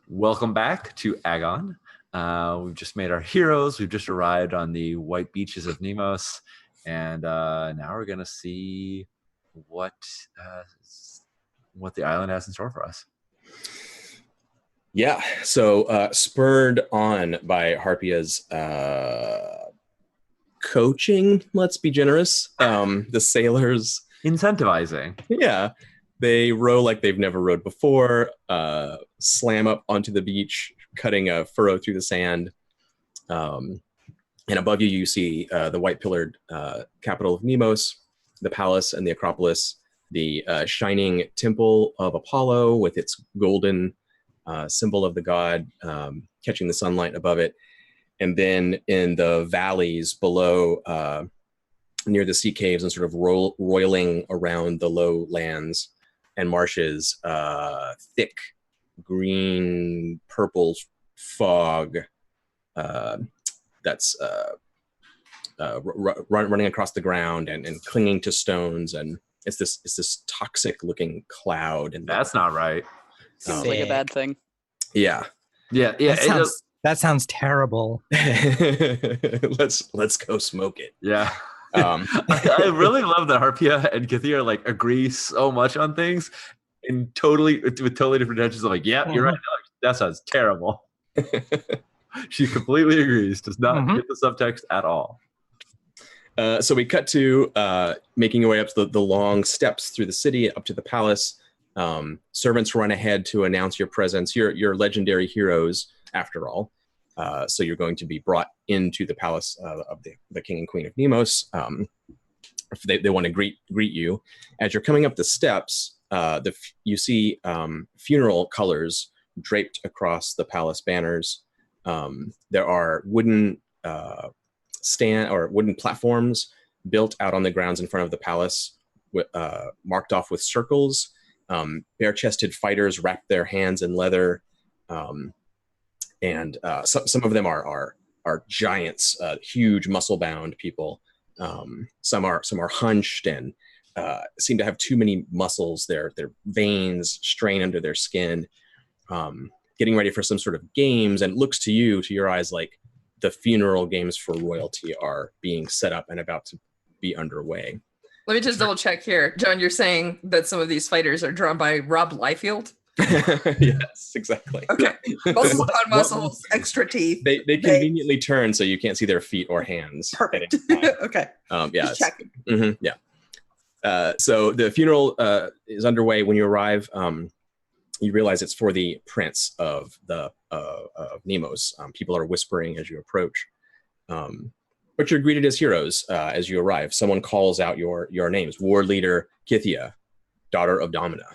Welcome back to Agon. We've just made our heroes. We've just arrived on the white beaches of Nemos, and now we're gonna see what the island has in store for us. Yeah, so spurred on by Harpia's coaching, let's be generous, the sailors Incentivizing. Yeah, they row like they've never rowed before, slam up onto the beach, cutting a furrow through the sand. And above you, you see the white-pillared capital of Nemos, the palace and the Acropolis, the shining temple of Apollo with its golden symbol of the god catching the sunlight above it. And then in the valleys below, near the sea caves and sort of roiling around the low lands and marshes, thick green, purple fog that's running across the ground and clinging to stones, and it's this toxic looking cloud. And that's not right. Seems like a bad thing. Yeah. That sounds terrible. Let's go smoke it. Yeah. I really love that Harpia and Kythia like agree so much on things and with totally different intentions. I'm like, yeah, you're right. That sounds terrible. She completely agrees. Does not get the subtext at all. So we cut to making your way up the long steps through the city up to the palace. Servants run ahead to announce your presence. You're legendary heroes, after all. So you're going to be brought into the palace of the king and queen of Nemos. They want to greet you. As you're coming up the steps, you see funeral colors draped across the palace banners. There are wooden wooden platforms built out on the grounds in front of the palace, marked off with circles. Bare-chested fighters wrap their hands in leather. And some of them are giants, huge muscle-bound people. Some are hunched and seem to have too many muscles. Their veins strain under their skin, getting ready for some sort of games. And it looks to your eyes, like the funeral games for royalty are being set up and about to be underway. Let me just double check here. John, you're saying that some of these fighters are drawn by Rob Liefeld? Yes, exactly. Okay. Muscles on muscles, extra teeth. They conveniently turn so you can't see their feet or hands. Perfect. Okay. Yeah. Just checking. Yeah. So the funeral is underway. When you arrive, you realize it's for the prince of Nemos. People are whispering as you approach. But you're greeted as heroes as you arrive. Someone calls out your names. War leader Kythia, daughter of Domina.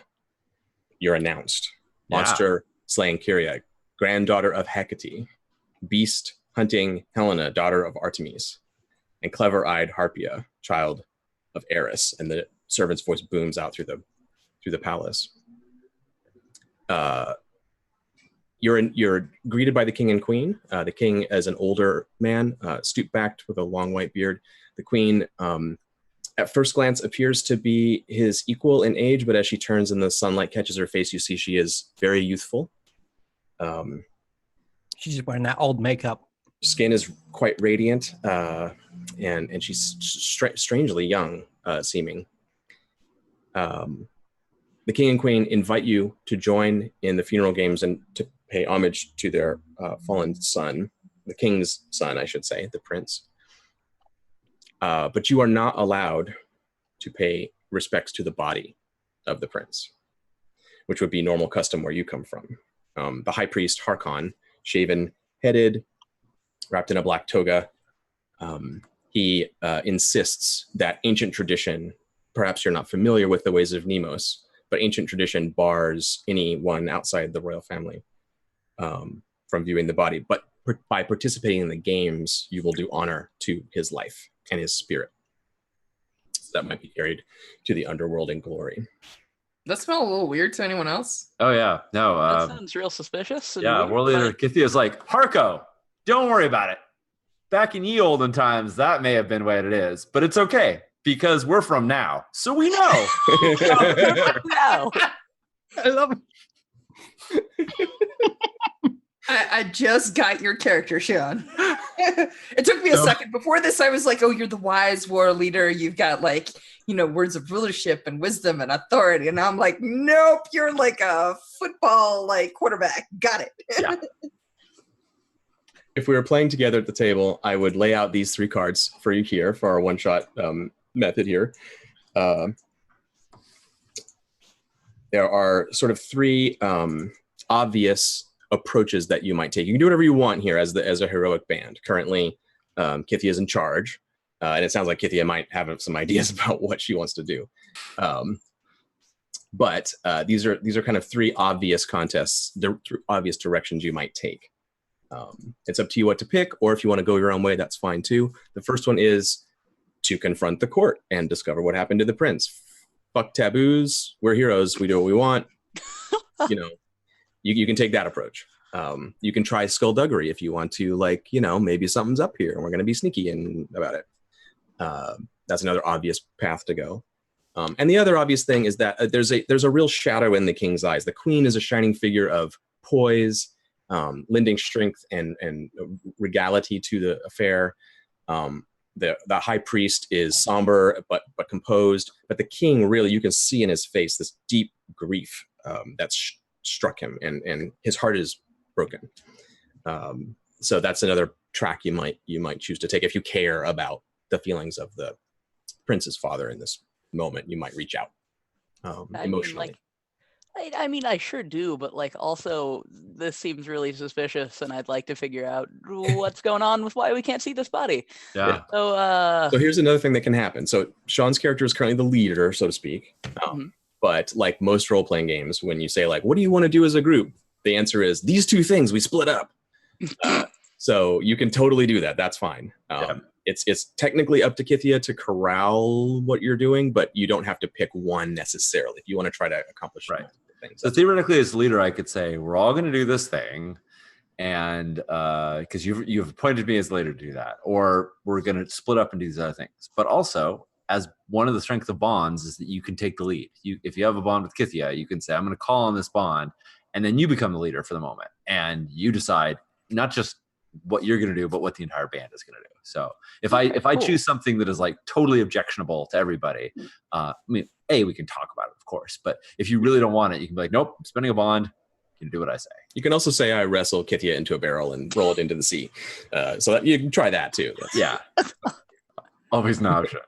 You're announced. Monster slaying Kyria, granddaughter of Hecate. Beast hunting Helena, daughter of Artemis. And clever-eyed Harpia, child of Eris. And the servant's voice booms out through the palace. You're greeted by the king and queen. The king as an older man, stoop-backed with a long white beard. The queen, at first glance, appears to be his equal in age, but as she turns and the sunlight catches her face, you see she is very youthful. She's just wearing that old makeup. Skin is quite radiant, and she's strangely young seeming. The king and queen invite you to join in the funeral games and to pay homage to their fallen son, the king's son, I should say, the prince. But you are not allowed to pay respects to the body of the prince, which would be normal custom where you come from. The high priest, Harkon, shaven-headed, wrapped in a black toga, he insists that ancient tradition, perhaps you're not familiar with the ways of Nemos, but ancient tradition bars anyone outside the royal family from viewing the body. But by participating in the games, you will do honor to his life and his spirit. That might be carried to the underworld in glory. That smell a little weird to anyone else? Oh, yeah. No. That sounds real suspicious. Yeah, weird, World Leader Kythia's like, Harko, don't worry about it. Back in ye olden times, that may have been what it is, but it's okay because we're from now. So we know. No. I love it. I just got your character, Sean. It took me a second. Before this, I was like, oh, you're the wise war leader. You've got like, words of rulership and wisdom and authority. And I'm like, nope, you're like a football like quarterback. Got it. Yeah. If we were playing together at the table, I would lay out these 3 cards for you here for our one-shot method here. There are sort of 3 obvious approaches that you might take. You can do whatever you want here as a heroic band. Currently, Kithia is in charge, and it sounds like Kithia might have some ideas about what she wants to do. But these are kind of 3 obvious contests, obvious directions you might take. It's up to you what to pick, or if you want to go your own way, that's fine too. The first one is to confront the court and discover what happened to the prince. Fuck taboos. We're heroes. We do what we want. You can take that approach. You can try skullduggery if you want to, maybe something's up here and we're going to be sneaky about it. That's another obvious path to go. And the other obvious thing is that there's a real shadow in the king's eyes. The queen is a shining figure of poise, lending strength and regality to the affair. The high priest is somber but composed. But the king, really, you can see in his face this deep grief that's struck him, and his heart is broken. So that's another track you might choose to take if you care about the feelings of the prince's father in this moment. You might reach out emotionally. I sure do, but also this seems really suspicious, and I'd like to figure out what's going on with why we can't see this body. Yeah. So here's another thing that can happen. So Sean's character is currently the leader, so to speak. But like most role-playing games, when you say what do you want to do as a group? The answer is these 2 things, we split up. So you can totally do that. That's fine. It's technically up to Kithia to corral what you're doing, but you don't have to pick one necessarily if you want to try to accomplish things. So theoretically, as leader, I could say we're all going to do this thing, and because you've appointed me as leader to do that, or we're going to split up and do these other things. But also, as one of the strengths of bonds is that you can take the lead. If you have a bond with Kithia, you can say, I'm going to call on this bond, and then you become the leader for the moment, and you decide not just what you're going to do, but what the entire band is going to do. So if I choose something that is totally objectionable to everybody, we can talk about it, of course. But if you really don't want it, you can be like, nope, I'm spending a bond. You can do what I say. You can also say I wrestle Kithia into a barrel and roll it into the sea. So that, you can try that too. Yeah. Always an option.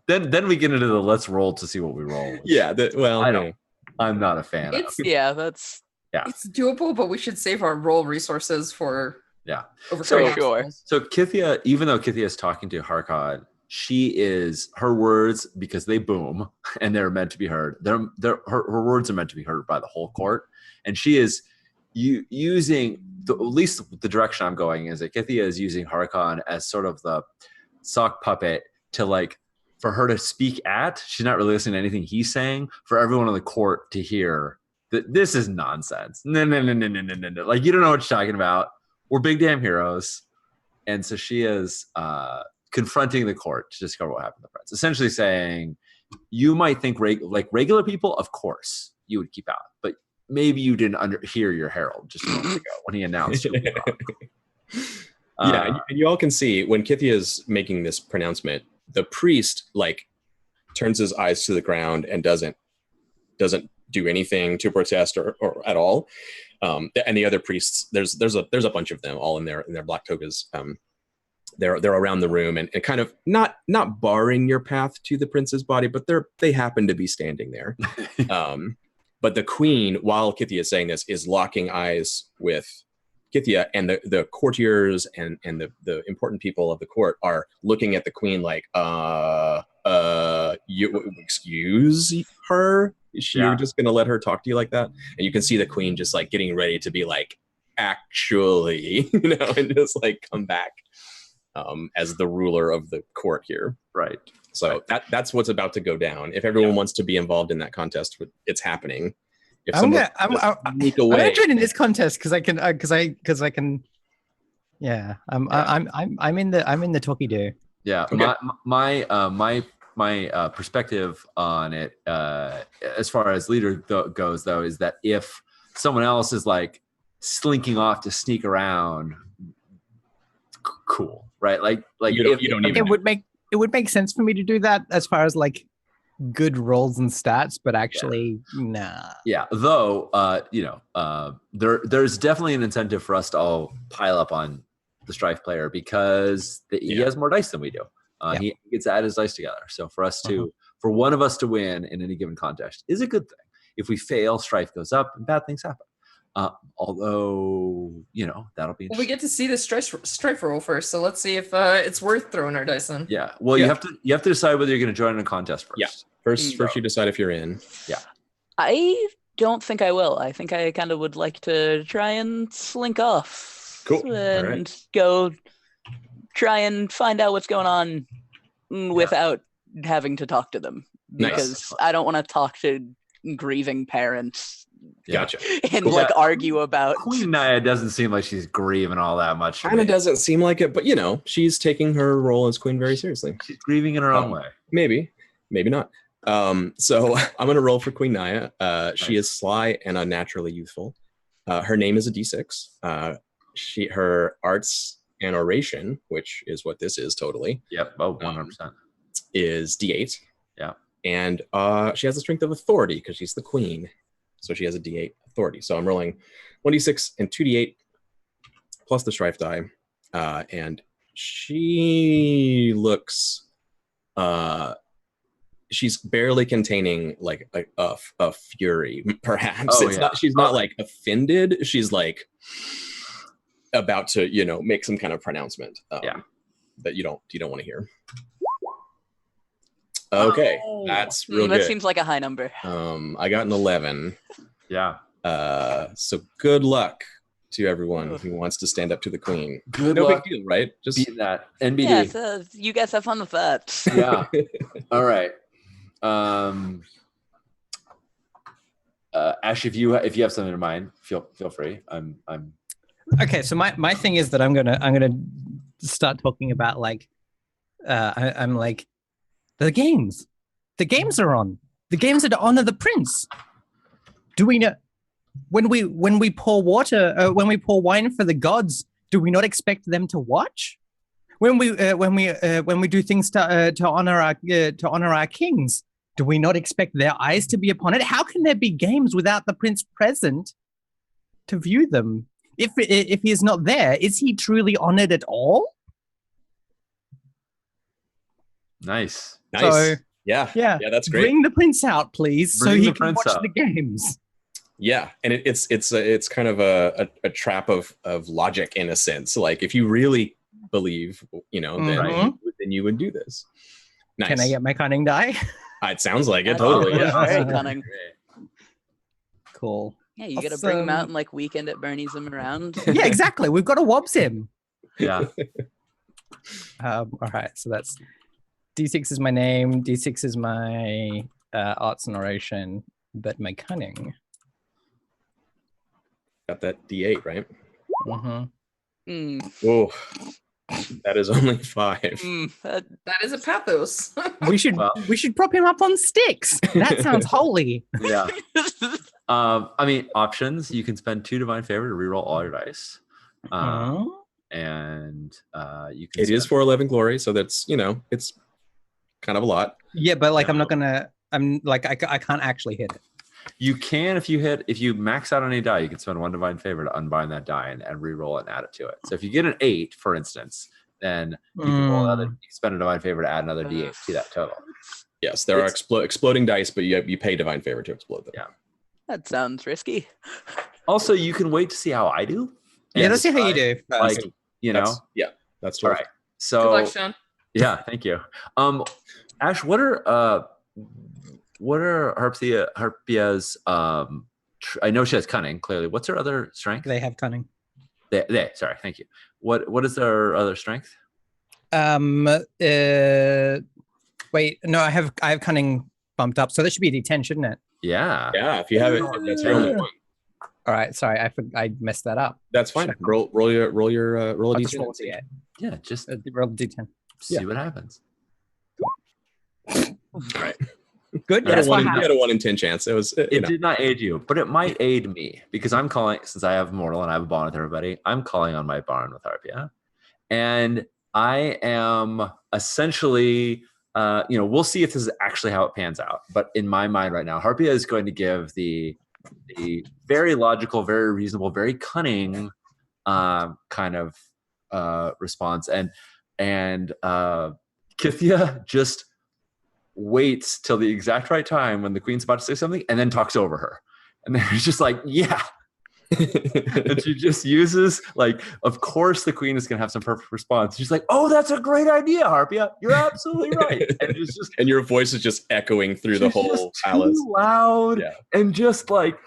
Then we get into the let's roll to see what we roll. Yeah. I'm not a fan of. It's doable, but we should save our roll resources for sure. So Kithia, even though Kithia is talking to Harkon, her words, because they boom and they're meant to be heard. Her words are meant to be heard by the whole court, and she is using at least the direction I'm going is that Kithia is using Harkon as sort of the sock puppet to for her to speak at. She's not really listening to anything he's saying, for everyone on the court to hear that this is nonsense. No. You don't know what you're talking about. We're big damn heroes. And so she is confronting the court to discover what happened to the prince. Essentially saying, you might think regular people, of course, you would keep out. But maybe you didn't hear your herald just a moment ago when he announced it. And you all can see when Kithia is making this pronouncement, the priest turns his eyes to the ground and doesn't do anything to protest or at all. And the other priests, there's a bunch of them all in their black togas. They're around the room and kind of not barring your path to the prince's body, but they happen to be standing there. But the queen, while Kithia is saying this, is locking eyes with Kithia, and the courtiers and the important people of the court are looking at the queen you excuse her? Is you're just gonna let her talk to you like that? And you can see the queen just getting ready to be actually, and just come back as the ruler of the court here. Right. So that's what's about to go down. If everyone wants to be involved in that contest, it's happening. If I'm entering in this contest because I can. Yeah, I'm in the talkie do. Yeah, okay. My perspective on it, as far as leader goes, though, is that if someone else is slinking off to sneak around, cool, right? Like you don't even. It would make sense for me to do that as far as like good rolls and stats, but actually, nah. Yeah, though, there's definitely an incentive for us to all pile up on the Strife player because he has more dice than we do. He gets to add his dice together. So for us for one of us to win in any given contest is a good thing. If we fail, Strife goes up and bad things happen. Although, that'll be interesting. Well, we get to see the strife roll first, so let's see if it's worth throwing our dice in. Yeah. Well, you have to decide whether you're going to join in a contest first. Yeah. First you decide if you're in. Yeah. I don't think I will. I think I kind of would like to try and slink off. Cool. And go try and find out what's going on without having to talk to them. Because I don't want to talk to grieving parents. Gotcha. And argue about Queen Naya doesn't seem like she's grieving all that much. Kind of doesn't seem like it, but she's taking her role as queen very seriously. She's grieving in her own way. Maybe not. So I'm gonna roll for Queen Naya. She is sly and unnaturally youthful. Her name is a D6. Her arts and oration, which is what this is totally. Yep. Oh, 100%. Is D8. Yeah. And she has the strength of authority because she's the queen. So she has a D8 authority. So I'm rolling 1d6 and 2d8 plus the strife die. And she looks, she's barely containing like a fury, perhaps. She's not like offended. She's like about to, make some kind of pronouncement that you don't want to hear. Okay, that's real good. That seems like a high number. I got an 11. Yeah. So good luck to everyone who wants to stand up to the queen. Good luck. Big deal, right? Just beat that. NBD. Yeah, so you guys have fun with that. Yeah. All right. Ash, if you have something in mind, feel free. I'm Okay, so my thing is that I'm gonna start talking about like I'm like the games are on. The games are to honor the prince. Do we know when we pour water when we pour wine for the gods? Do we not expect them to watch? When we do things to honor our kings, do we not expect their eyes to be upon it? How can there be games without the prince present to view them? If he is not there, is he truly honored at all? Nice. So, yeah, that's great. Bring the prince out, please, so he can watch out. the games. Yeah, and it's kind of a trap of logic in a sense. Like if you really believe, then you would do this. Nice. Can I get my cunning die? It sounds like it. Totally. Yeah. Very cunning. Cool. Yeah, you gotta bring him out and like weekend at Bernie's him around. Yeah, exactly. We've got to wobs him. Yeah. All right, so that's D6 is my name. D6 is my arts and oration, but my cunning. Got that D8, right? Mm-hmm. Oh, that is only 5. That is a pathos. We should prop him up on sticks. That sounds holy. Yeah. Options. You can spend 2 divine favor to reroll all your dice. And you can. It is for 11 glory, so that's it's kind of a lot. Yeah, but like I can't actually hit it. You can if you max out on a die, you can spend 1 divine favor to unbind that die and re-roll it and add it to it. So if you get an 8, for instance, then you can roll you spend a divine favor to add another D8 to that total. Yes, there are exploding dice, but you pay divine favor to explode them. Yeah. That sounds risky. Also, you can wait to see how I do. Yeah, let's see how you do. Like, that's all right. So good luck, Sean. Yeah, thank you. Ash, what are Harpia's I know she has cunning, clearly. What's her other strength? They have cunning. Sorry, thank you. What is their other strength? Wait, no, I have cunning bumped up, so that should be a D10, shouldn't it? Yeah. Yeah, if you have it, that's your only one. All right, sorry, I messed that up. That's fine. Roll your roll a D10. Yeah, just roll a D10. see what happens. All right. Good. You had, That's a what 1 in, you had a happens. 1 in 10 chance. It was. It did not aid you, but it might aid me because I'm calling, since I have Mortal and I have a bond with everybody, I'm calling on my bond with Harpia. And I am essentially, we'll see if this is actually how it pans out. But in my mind right now, Harpia is going to give the very logical, very reasonable, very cunning kind of response. And Kithia just waits till the exact right time when the queen's about to say something and then talks over her. And then it's just like, yeah. And she just uses, like, of course the queen is going to have some perfect response. She's like, oh, that's a great idea, Harpia. You're absolutely right. And it's just, and your voice is just echoing through the whole palace. Too loud. Yeah. And just like,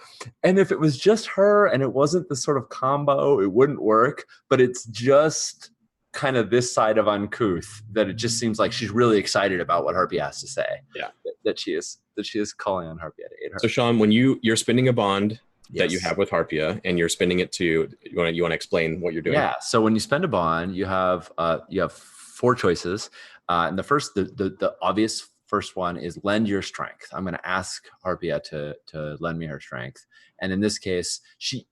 and if it was just her and it wasn't the sort of combo, it wouldn't work. But it's just kind of this side of uncouth that it just seems like she's really excited about what Harpia has to say. Yeah. That she is calling on Harpia to aid her. So Sean, when you're spending a bond that you Yes. have with Harpia and you're spending it to, you want to explain what you're doing? Yeah. So when you spend a bond, you have 4 choices. And the obvious first one is lend your strength. I'm going to ask Harpia to lend me her strength. And in this case, she,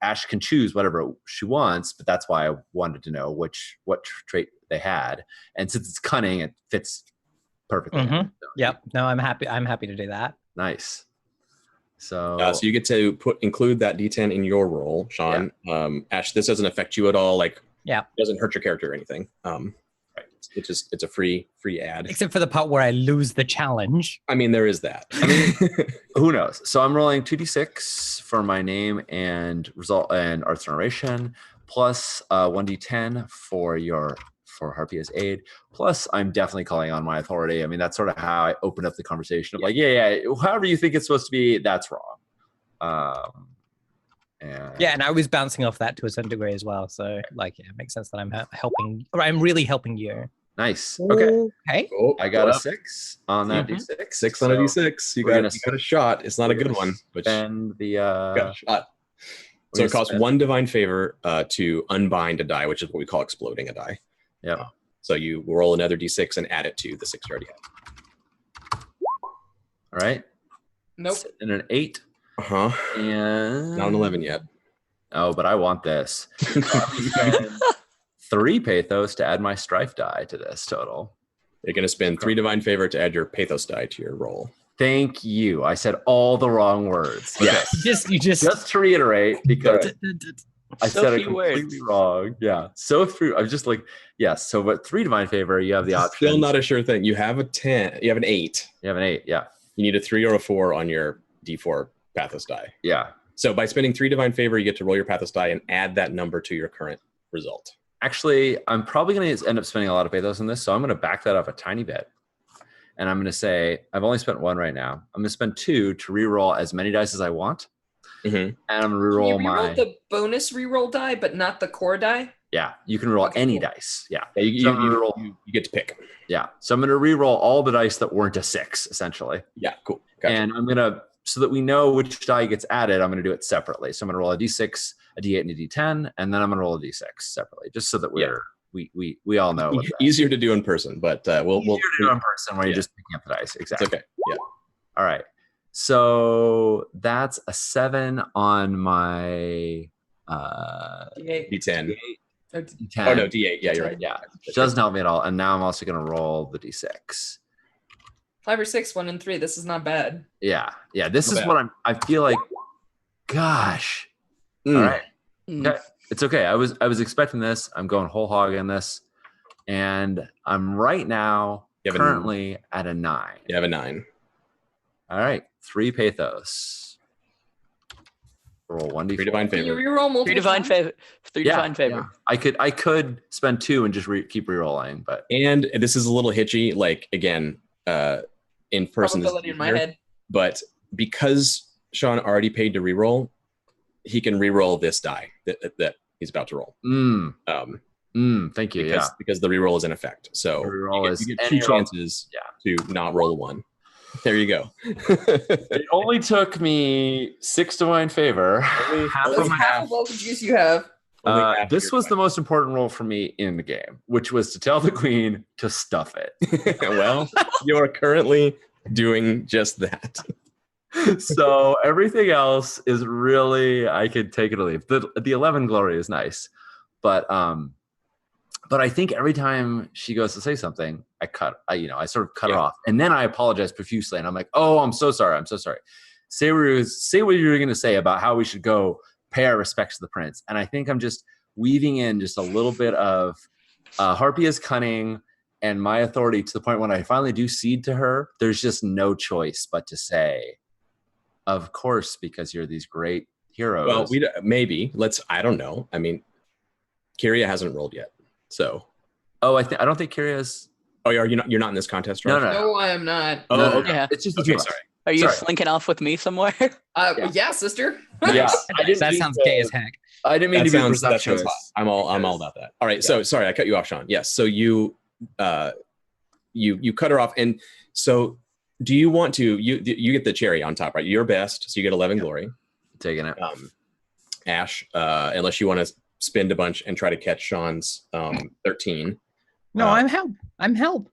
Ash can choose whatever she wants, but that's why I wanted to know what trait they had. And since it's cunning, it fits perfectly. Mm-hmm. Yep. No, I'm happy to do that. Nice. So you get to include that D10 in your roll, Sean. Yeah. Ash, this doesn't affect you at all. Like, yeah, it doesn't hurt your character or anything. Right. It's a free ad. Except for the part where I lose the challenge. I mean, there is that. I mean, who knows? So I'm rolling 2d6 for my name and result and arts narration, plus 1d10 for Harpia's aid. Plus, I'm definitely calling on my authority. I mean, that's sort of how I opened up the conversation of like, yeah, however you think it's supposed to be, that's wrong. And I was bouncing off that to a certain degree as well. So, like, yeah, it makes sense that I'm helping, or I'm really helping you. Nice. Okay. Okay. Oh, I got a 6 on that d6. 6 on a d6. You got a shot. It's not a good one. But spend the got a shot. So it costs 1 divine favor to unbind a die, which is what we call exploding a die. Yeah. So you roll another d6 and add it to the 6 you already have. All right. Nope. And an 8. Uh-huh. And not an 11 yet. Oh, but I want this. 3 pathos to add my strife die to this total. You're going to spend 3 divine favor to add your pathos die to your roll. Thank you. I said all the wrong words. Yes. You just to reiterate, because I said it completely words. wrong. Yeah. So through, I was just like, yes. So, but 3 divine favor, you have the option. Still not a sure thing. You have a 10. You have an 8. You have an 8. Yeah. You need a 3 or a 4 on your D4 pathos die. Yeah. So by spending 3 divine favor, you get to roll your pathos die and add that number to your current result. Actually, I'm probably going to end up spending a lot of pathos on this, so I'm going to back that up a tiny bit. And I'm going to say, I've only spent 1 right now. I'm going to spend 2 to reroll as many dice as I want. Mm-hmm. And I'm going to reroll my... the bonus reroll die, but not the core die? Yeah, you can roll any dice. Yeah. You get to pick. Yeah. So I'm going to reroll all the dice that weren't a 6, essentially. Yeah, cool. Gotcha. And I'm going to, so that we know which die gets added, I'm going to do it separately. So I'm going to roll a d6, a d8, and a d10, and then I'm going to roll a d6 separately, just so that we all know. Easier to do in person, but we'll do it in person where you're just picking up the dice. Exactly. It's okay. Yeah. All right. So that's a 7 on my D10. D10. Oh no, D8. Yeah, you're right. Yeah, it doesn't help me at all. And now I'm also going to roll the d6. 5 or 6, 1 and 3. This is not bad. Yeah. This Not is bad. what I feel like. Gosh. All right. Okay. It's okay. I was expecting this. I'm going whole hog in this, and I'm right now currently at a 9. You have a 9. All right. 3 pathos. Roll 1d4. 3 divine Can you favor. reroll multiple 3 divine times? favor. 3 divine favor. Yeah. I could spend 2 and just keep rerolling, but And this is a little hitchy. Like again, in person, this is Probability in my easier. head. But because Sean already paid to reroll, he can reroll this die that he's about to roll. Thank you. Because the reroll is in effect. So you get 2 chances to not roll a 1. There you go. It only took me 6 divine favor. Half of all the juice you have. This was the most important role for me in the game, which was to tell the queen to stuff it. Well, you are currently doing just that. So everything else is really, I could take it or leave. The 11 glory is nice, but I think every time she goes to say something, I sort of cut her off, and then I apologize profusely, and I'm like, oh, I'm so sorry. Say what you were going to say about how we should go pay our respects to the prince. And I think I'm just weaving in just a little bit of Harpia's cunning and my authority to the point when I finally do cede to her, there's just no choice but to say, of course, because you're these great heroes. Well, I don't know. I mean, Kyria hasn't rolled yet, so. Oh, I don't think Kyria's. Oh, you're not in this contest, right? No, I am not. Oh, No. okay. Yeah. It's just Okay, sorry. Are you slinking off with me somewhere? Yeah, sister. Yeah, That sounds gay as heck. I didn't mean to be presumptuous. I'm all about that. All right, so sorry, I cut you off, Sean. Yes, so you cut her off, and so do you want to? You get the cherry on top, right? Your best, so you get 11 glory. Taking it. Ash, unless you want to spend a bunch and try to catch Sean's 13. No, I'm help.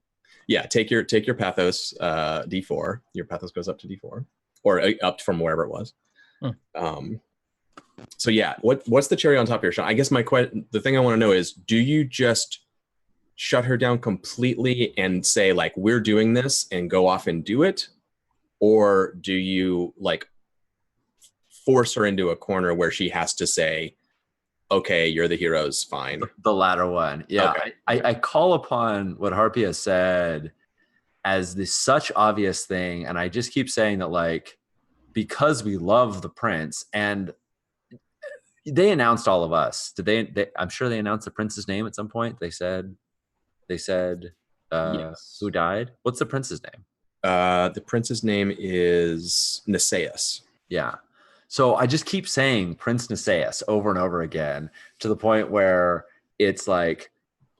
Yeah, take your pathos D4. Your pathos goes up to D4, or up from wherever it was. So yeah, what's the cherry on top here, Sean? I guess the thing I want to know is, do you just shut her down completely and say like, we're doing this, and go off and do it, or do you like force her into a corner where she has to say, okay, you're the heroes, fine? The latter one. Yeah. Okay. I call upon what Harpia said as this such obvious thing. And I just keep saying that, like, because we love the prince, and they announced all of us. Did they I'm sure they announced the prince's name at some point. They said yes. Who died? What's the prince's name? The prince's name is Nisaeus. Yeah. So I just keep saying Prince Nisaeus over and over again, to the point where it's like,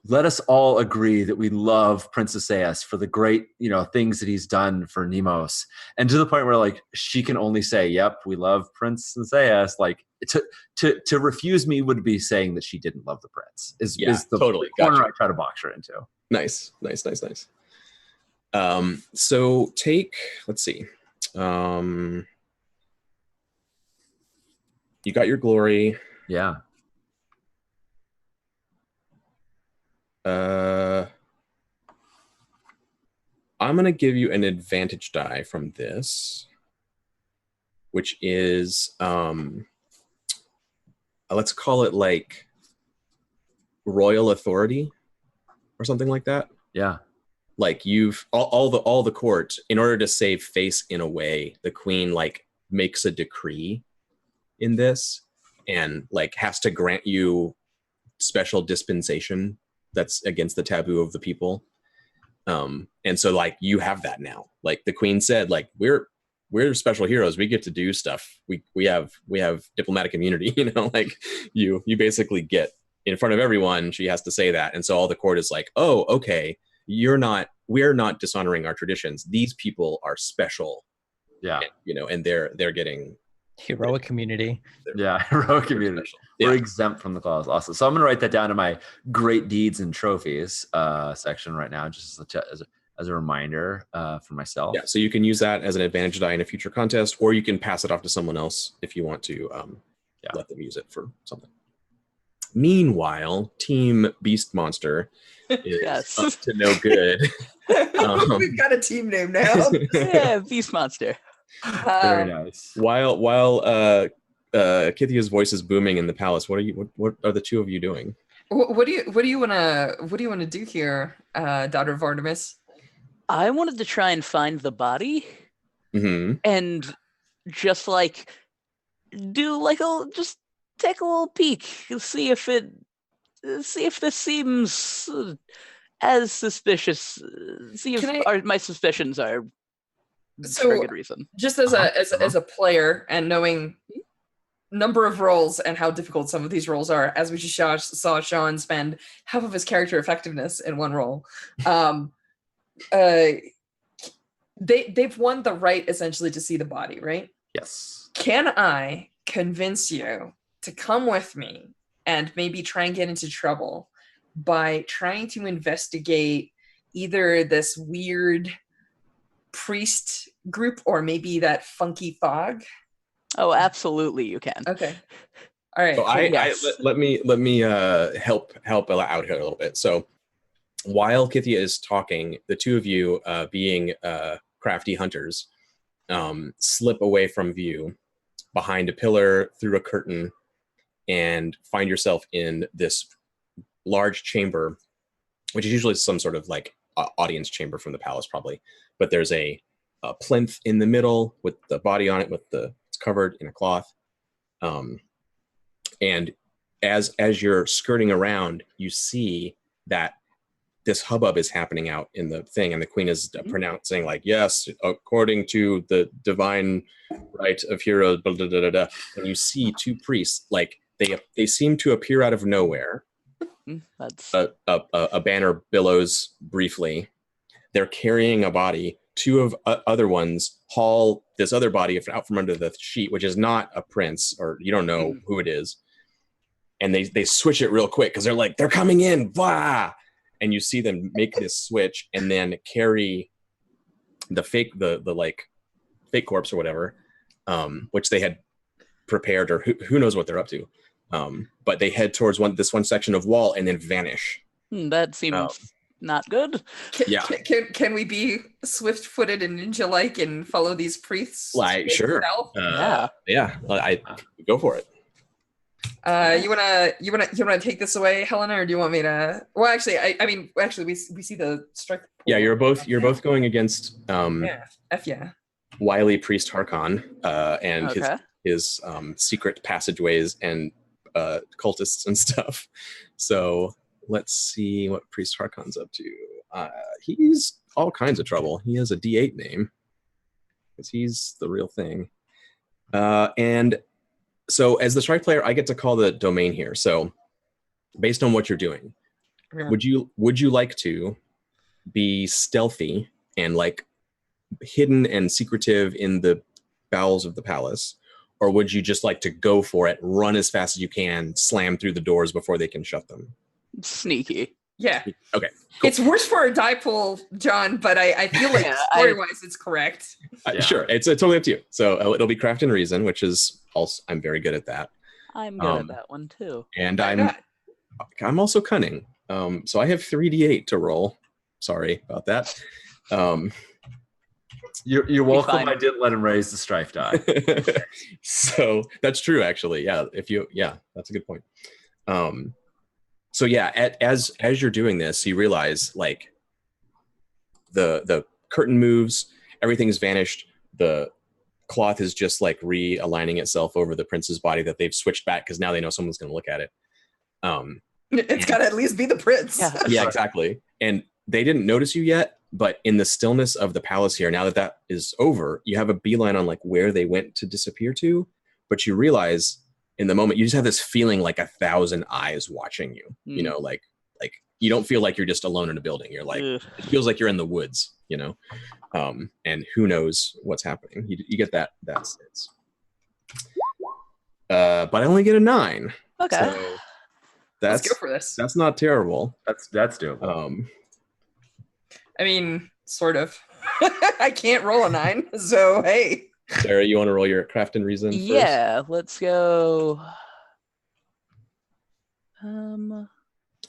let us all agree that we love Prince Nisaeus for the great, things that he's done for Nemos. And to the point where, like, she can only say, yep, we love Prince Nisaeus. Like, to refuse me would be saying that she didn't love the prince. Is the totally corner gotcha. I try to box her into. Nice. So let's see. You got your glory. Yeah. I'm going to give you an advantage die from this, which is, let's call it like royal authority or something like that. Yeah. Like you've all the court, in order to save face in a way, the queen like makes a decree in this and like has to grant you special dispensation that's against the taboo of the people. And so like you have that now. Like the queen said, like we're special heroes. We get to do stuff. We have diplomatic immunity, like you basically get in front of everyone. She has to say that. And so all the court is like, oh, okay, we're not dishonoring our traditions. These people are special. Yeah. And they're getting Heroic community. Yeah, heroic community. We're exempt from the clause. Awesome. So I'm going to write that down in my great deeds and trophies section right now, just as a reminder for myself. Yeah, so you can use that as an advantage die in a future contest, or you can pass it off to someone else if you want to let them use it for something. Meanwhile, Team Beast Monster is up to no good. We've got a team name now. Yeah, Beast Monster. Very nice. While Kithia's voice is booming in the palace, what are the two of you doing? What do you want to do here, daughter of Artemis? I wanted to try and find the body, and just like just take a little peek, see if this seems as suspicious. See if my suspicions are for a good reason. Just as a player, and knowing number of roles and how difficult some of these roles are, as we just saw Sean spend half of his character effectiveness in one role. They've won the right essentially to see the body, right? Yes. Can I convince you to come with me and maybe try and get into trouble by trying to investigate either this weird priest group, or maybe that funky fog? Oh, absolutely, you can. Okay. All right. So let me help out here a little bit. So while Kithia is talking, the two of you, being crafty hunters, slip away from view behind a pillar, through a curtain, and find yourself in this large chamber, which is usually some sort of like audience chamber from the palace, probably. But there's a plinth in the middle with the body on it, it's covered in a cloth. And as you're skirting around, you see that this hubbub is happening out in the thing, and the queen is pronouncing like, yes, according to the divine right of heroes, blah, blah, blah, blah, blah. And you see two priests, like they seem to appear out of nowhere. That's a banner billows briefly. They're carrying a body. Two of other ones haul this other body out from under the sheet, which is not a prince, or you don't know who it is. And they switch it real quick because they're like, they're coming in, blah. And you see them make this switch and then carry the fake corpse or whatever, which they had prepared, or who knows what they're up to. But they head towards this one section of wall and then vanish. That seems not good. Can we be swift-footed and ninja-like and follow these priests? Like, sure. Yeah. I go for it. You wanna take this away, Helena, or do you want me to? Well, actually, I mean, we see the strike. Yeah, you're both going against wily priest Harkon and his secret passageways and cultists and stuff. So let's see what priest Harkon's up to. He's all kinds of trouble. He has a D8 name because he's the real thing. And so as the strike player, I get to call the domain here. So based on what you're doing, would you like to be stealthy and like hidden and secretive in the bowels of the palace? Or would you just like to go for it, run as fast as you can, slam through the doors before they can shut them? Sneaky. Yeah. Okay. Cool. It's worse for a die pool, John, but I feel like story-wise it's correct. Sure. It's totally up to you. So it'll be craft and reason, which is also, I'm very good at that. I'm good at that one too. And I'm also cunning. So I have 3d8 to roll. Sorry about that. You're welcome. I didn't let him raise the strife die. So that's true, actually. Yeah. That's a good point. So yeah, as you're doing this, you realize like the curtain moves, everything's vanished. The cloth is just like realigning itself over the prince's body that they've switched back because now they know someone's going to look at it. It's got to at least be the prince. Yeah, exactly. And they didn't notice you yet, but in the stillness of the palace here, now that is over, you have a beeline on like where they went to disappear to, but you realize in the moment, you just have this feeling like 1,000 eyes watching you, you know, like you don't feel like you're just alone in a building. You're like, it feels like you're in the woods, you know, and who knows what's happening. You get that sense. But I only get a 9. Okay. So let's go for this. That's not terrible. That's doable. I mean, sort of. I can't roll a 9, so hey. Sarah, you want to roll your craft and reason first? Yeah, let's go.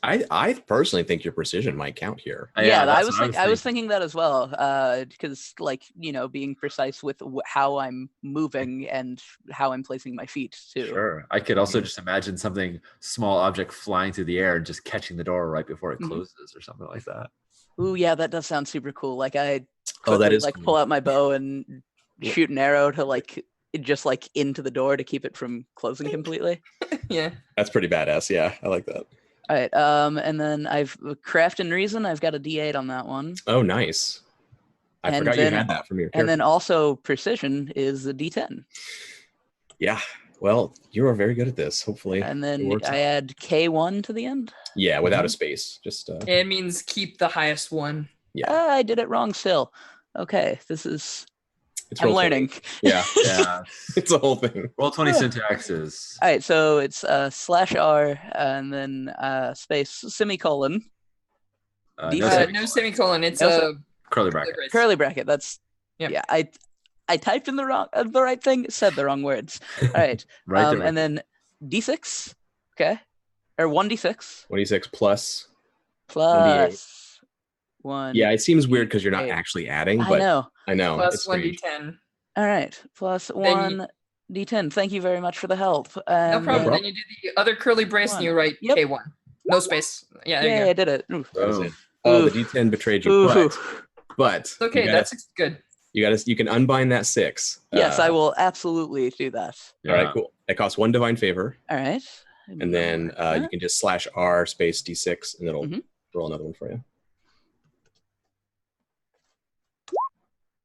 I personally think your precision might count here. Yeah, I was thinking that as well. Because like, you know, being precise with how I'm moving and how I'm placing my feet too. Sure. I could also just imagine something small object flying through the air and just catching the door right before it closes or something like that. Ooh, yeah, that does sound super cool. Like I quickly, cool. Pull out my bow and shoot an arrow to like just like into the door to keep it from closing completely. Yeah, that's pretty badass. Yeah, I like that. All right, and then I've craft and reason. I've got a D8 on that one. Oh, nice. I forgot you had that from your character. And then also precision is a D10. Yeah, well, you are very good at this. Hopefully, and then I add K1 to the end. Yeah, without a space. Just it means keep the highest one. Yeah, I did it wrong still. Okay, this is. I'm learning. Yeah. It's a whole thing. Roll20 syntaxes. All right, so it's /R and then space semicolon. No semicolon. It's a curly bracket. Curly bracket. That's Yep. Yeah, I typed in the right thing, said the wrong words. All right. Right. And then D6. Okay. Or 1d6 26 plus. plus 1. Yeah, it seems weird because you're not actually adding, but I know. Plus it's 1d10. All right. Plus 1d10. Thank you very much for the help. No problem. Then you do the other curly brace and you write K1. No space. Yeah, there you go. I did it. The D10 betrayed you. But okay, that's good. You can unbind that 6. Yes, I will absolutely do that. All right, cool. It costs 1 divine favor. All right. And then you can just /R space D6 and it'll roll another one for you.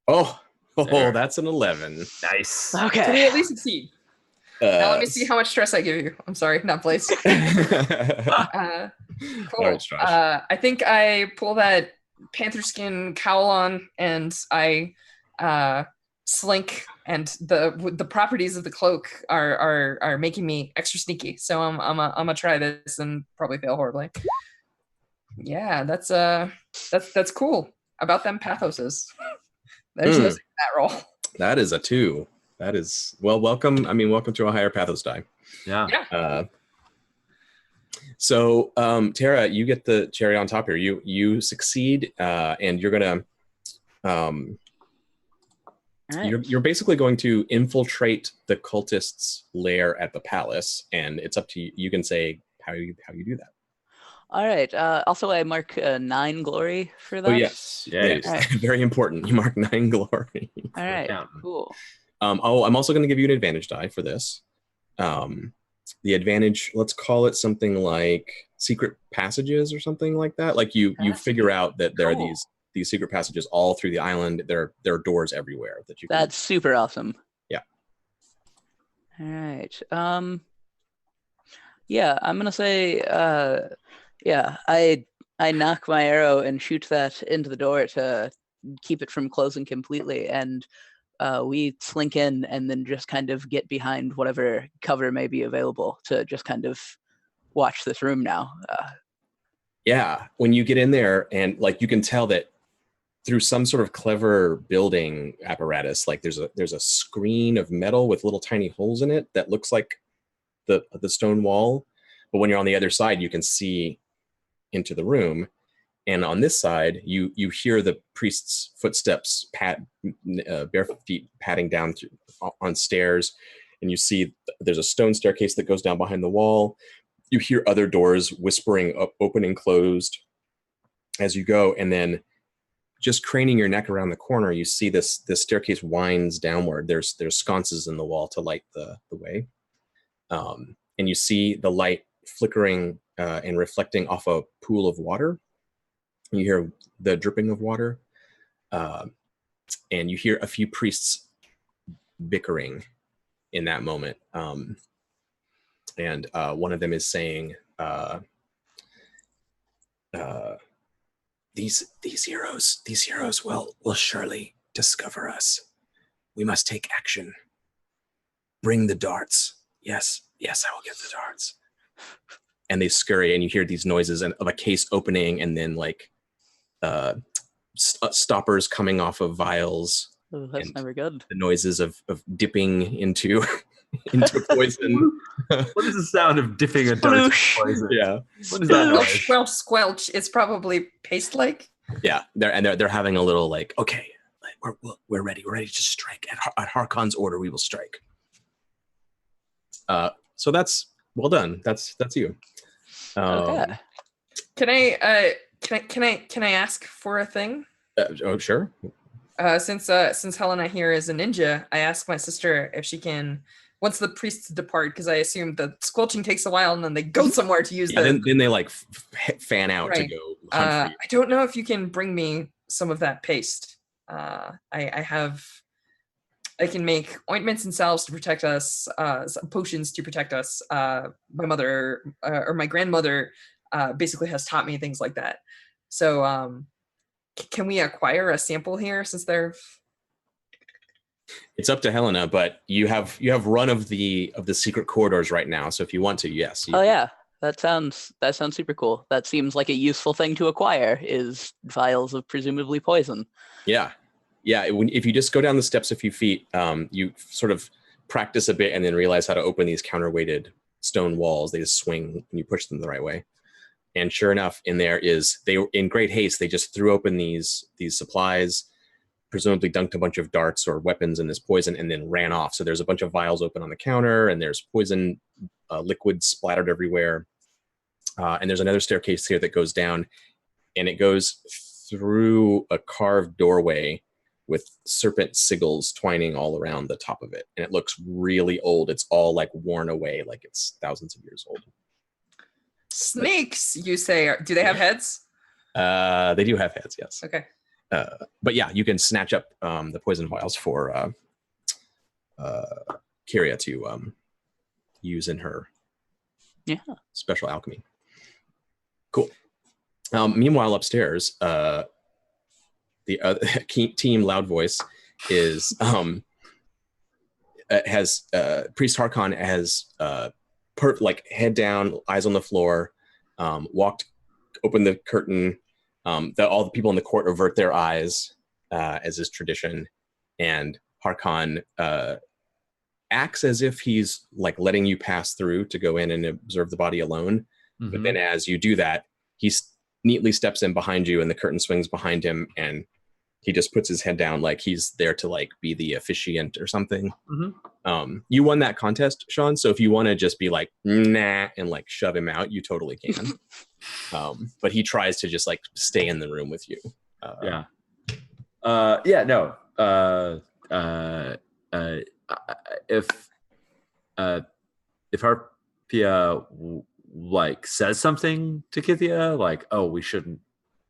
Oh, that's an 11. Nice. Okay. Can we at least succeed? Now let me see how much stress I give you. I'm sorry, not place. Cool. Right, I think I pull that panther skin cowl on and I slink, and the properties of the cloak are making me extra sneaky. So I'm gonna try this and probably fail horribly. Yeah, that's cool. About them pathoses. There's no that roll. That is a 2. That is welcome. I mean, welcome to a higher pathos die. Yeah. So Tara, you get the cherry on top here. You succeed, and you're gonna you're basically going to infiltrate the cultists' lair at the palace, and it's up to you. You can say how you do that. All right. Also, I mark 9 glory for that. Oh yes, right. Very important. You mark 9 glory. All right. Cool. I'm also going to give you an advantage die for this. The advantage, let's call it something like secret passages or something like that. Like you figure out that there are these secret passages all through the island. There are doors everywhere that you can. That's super awesome. Yeah. All right. Yeah, I'm gonna say I knock my arrow and shoot that into the door to keep it from closing completely, and we slink in and then just kind of get behind whatever cover may be available to just kind of watch this room now. Yeah, when you get in there and like you can tell that through some sort of clever building apparatus, like there's a screen of metal with little tiny holes in it that looks like the stone wall, but when you're on the other side, you can see into the room. And on this side, you hear the priest's footsteps, bare feet padding down on stairs, and you see there's a stone staircase that goes down behind the wall. You hear other doors whispering open and closed as you go, and then just craning your neck around the corner, you see this staircase winds downward. There's sconces in the wall to light the way, and you see the light flickering and reflecting off a pool of water. You hear the dripping of water, and you hear a few priests bickering in that moment. And one of them is saying, "These heroes will surely discover us. We must take action. Bring the darts. Yes, I will get the darts." And they scurry, and you hear these noises of a case opening, and then like stoppers coming off of vials. Oh, that's never good. The noises of dipping into poison. What is the sound of dipping a dart into poison? Yeah. What is that noise? Well, squelch. It's probably paste-like. Yeah, they're having a little like, okay, we're ready. We're ready to strike. At Harkon's order, we will strike. So that's well done. That's you. Okay. Can I ask for a thing? Oh, sure. Since Helena here is a ninja, I asked my sister if she can, once the priests depart, because I assume the squelching takes a while and then they go somewhere to use them. Then they like fan out to go hunt for you. I don't know if you can bring me some of that paste. I can make ointments and salves to protect us, potions to protect us. My mother or my grandmother basically has taught me things like that. So can we acquire a sample here since they're... It's up to Helena, but you have run of the secret corridors right now. So if you want to, yes. Oh yeah, that sounds super cool. That seems like a useful thing to acquire, is vials of presumably poison. Yeah. Yeah, if you just go down the steps a few feet, you sort of practice a bit and then realize how to open these counterweighted stone walls. They just swing and you push them the right way. And sure enough, in there they were in great haste. They just threw open these supplies, presumably dunked a bunch of darts or weapons in this poison, and then ran off. So there's a bunch of vials open on the counter, and there's poison liquid splattered everywhere. And there's another staircase here that goes down, and it goes through a carved doorway with serpent sigils twining all around the top of it. And it looks really old. It's all like worn away, like it's thousands of years old. Snakes, you say? Do they have heads? They do have heads, yes. Okay. But yeah, you can snatch up the poison vials for Kyria to use in her special alchemy. Cool. Meanwhile, upstairs, the other team Loud Voice is has Priest Harkon has head down, eyes on the floor, opened the curtain. All the people in the court avert their eyes, as is tradition, and Harkon acts as if he's like letting you pass through to go in and observe the body alone. Mm-hmm. But then as you do that, he neatly steps in behind you and the curtain swings behind him and he just puts his head down like he's there to like be the officiant or something. Mm-hmm. You won that contest, Sean. So if you want to just be like, nah, and like shove him out, you totally can. But he tries to just like stay in the room with you. If Harpia like says something to Kythia, like, oh, we shouldn't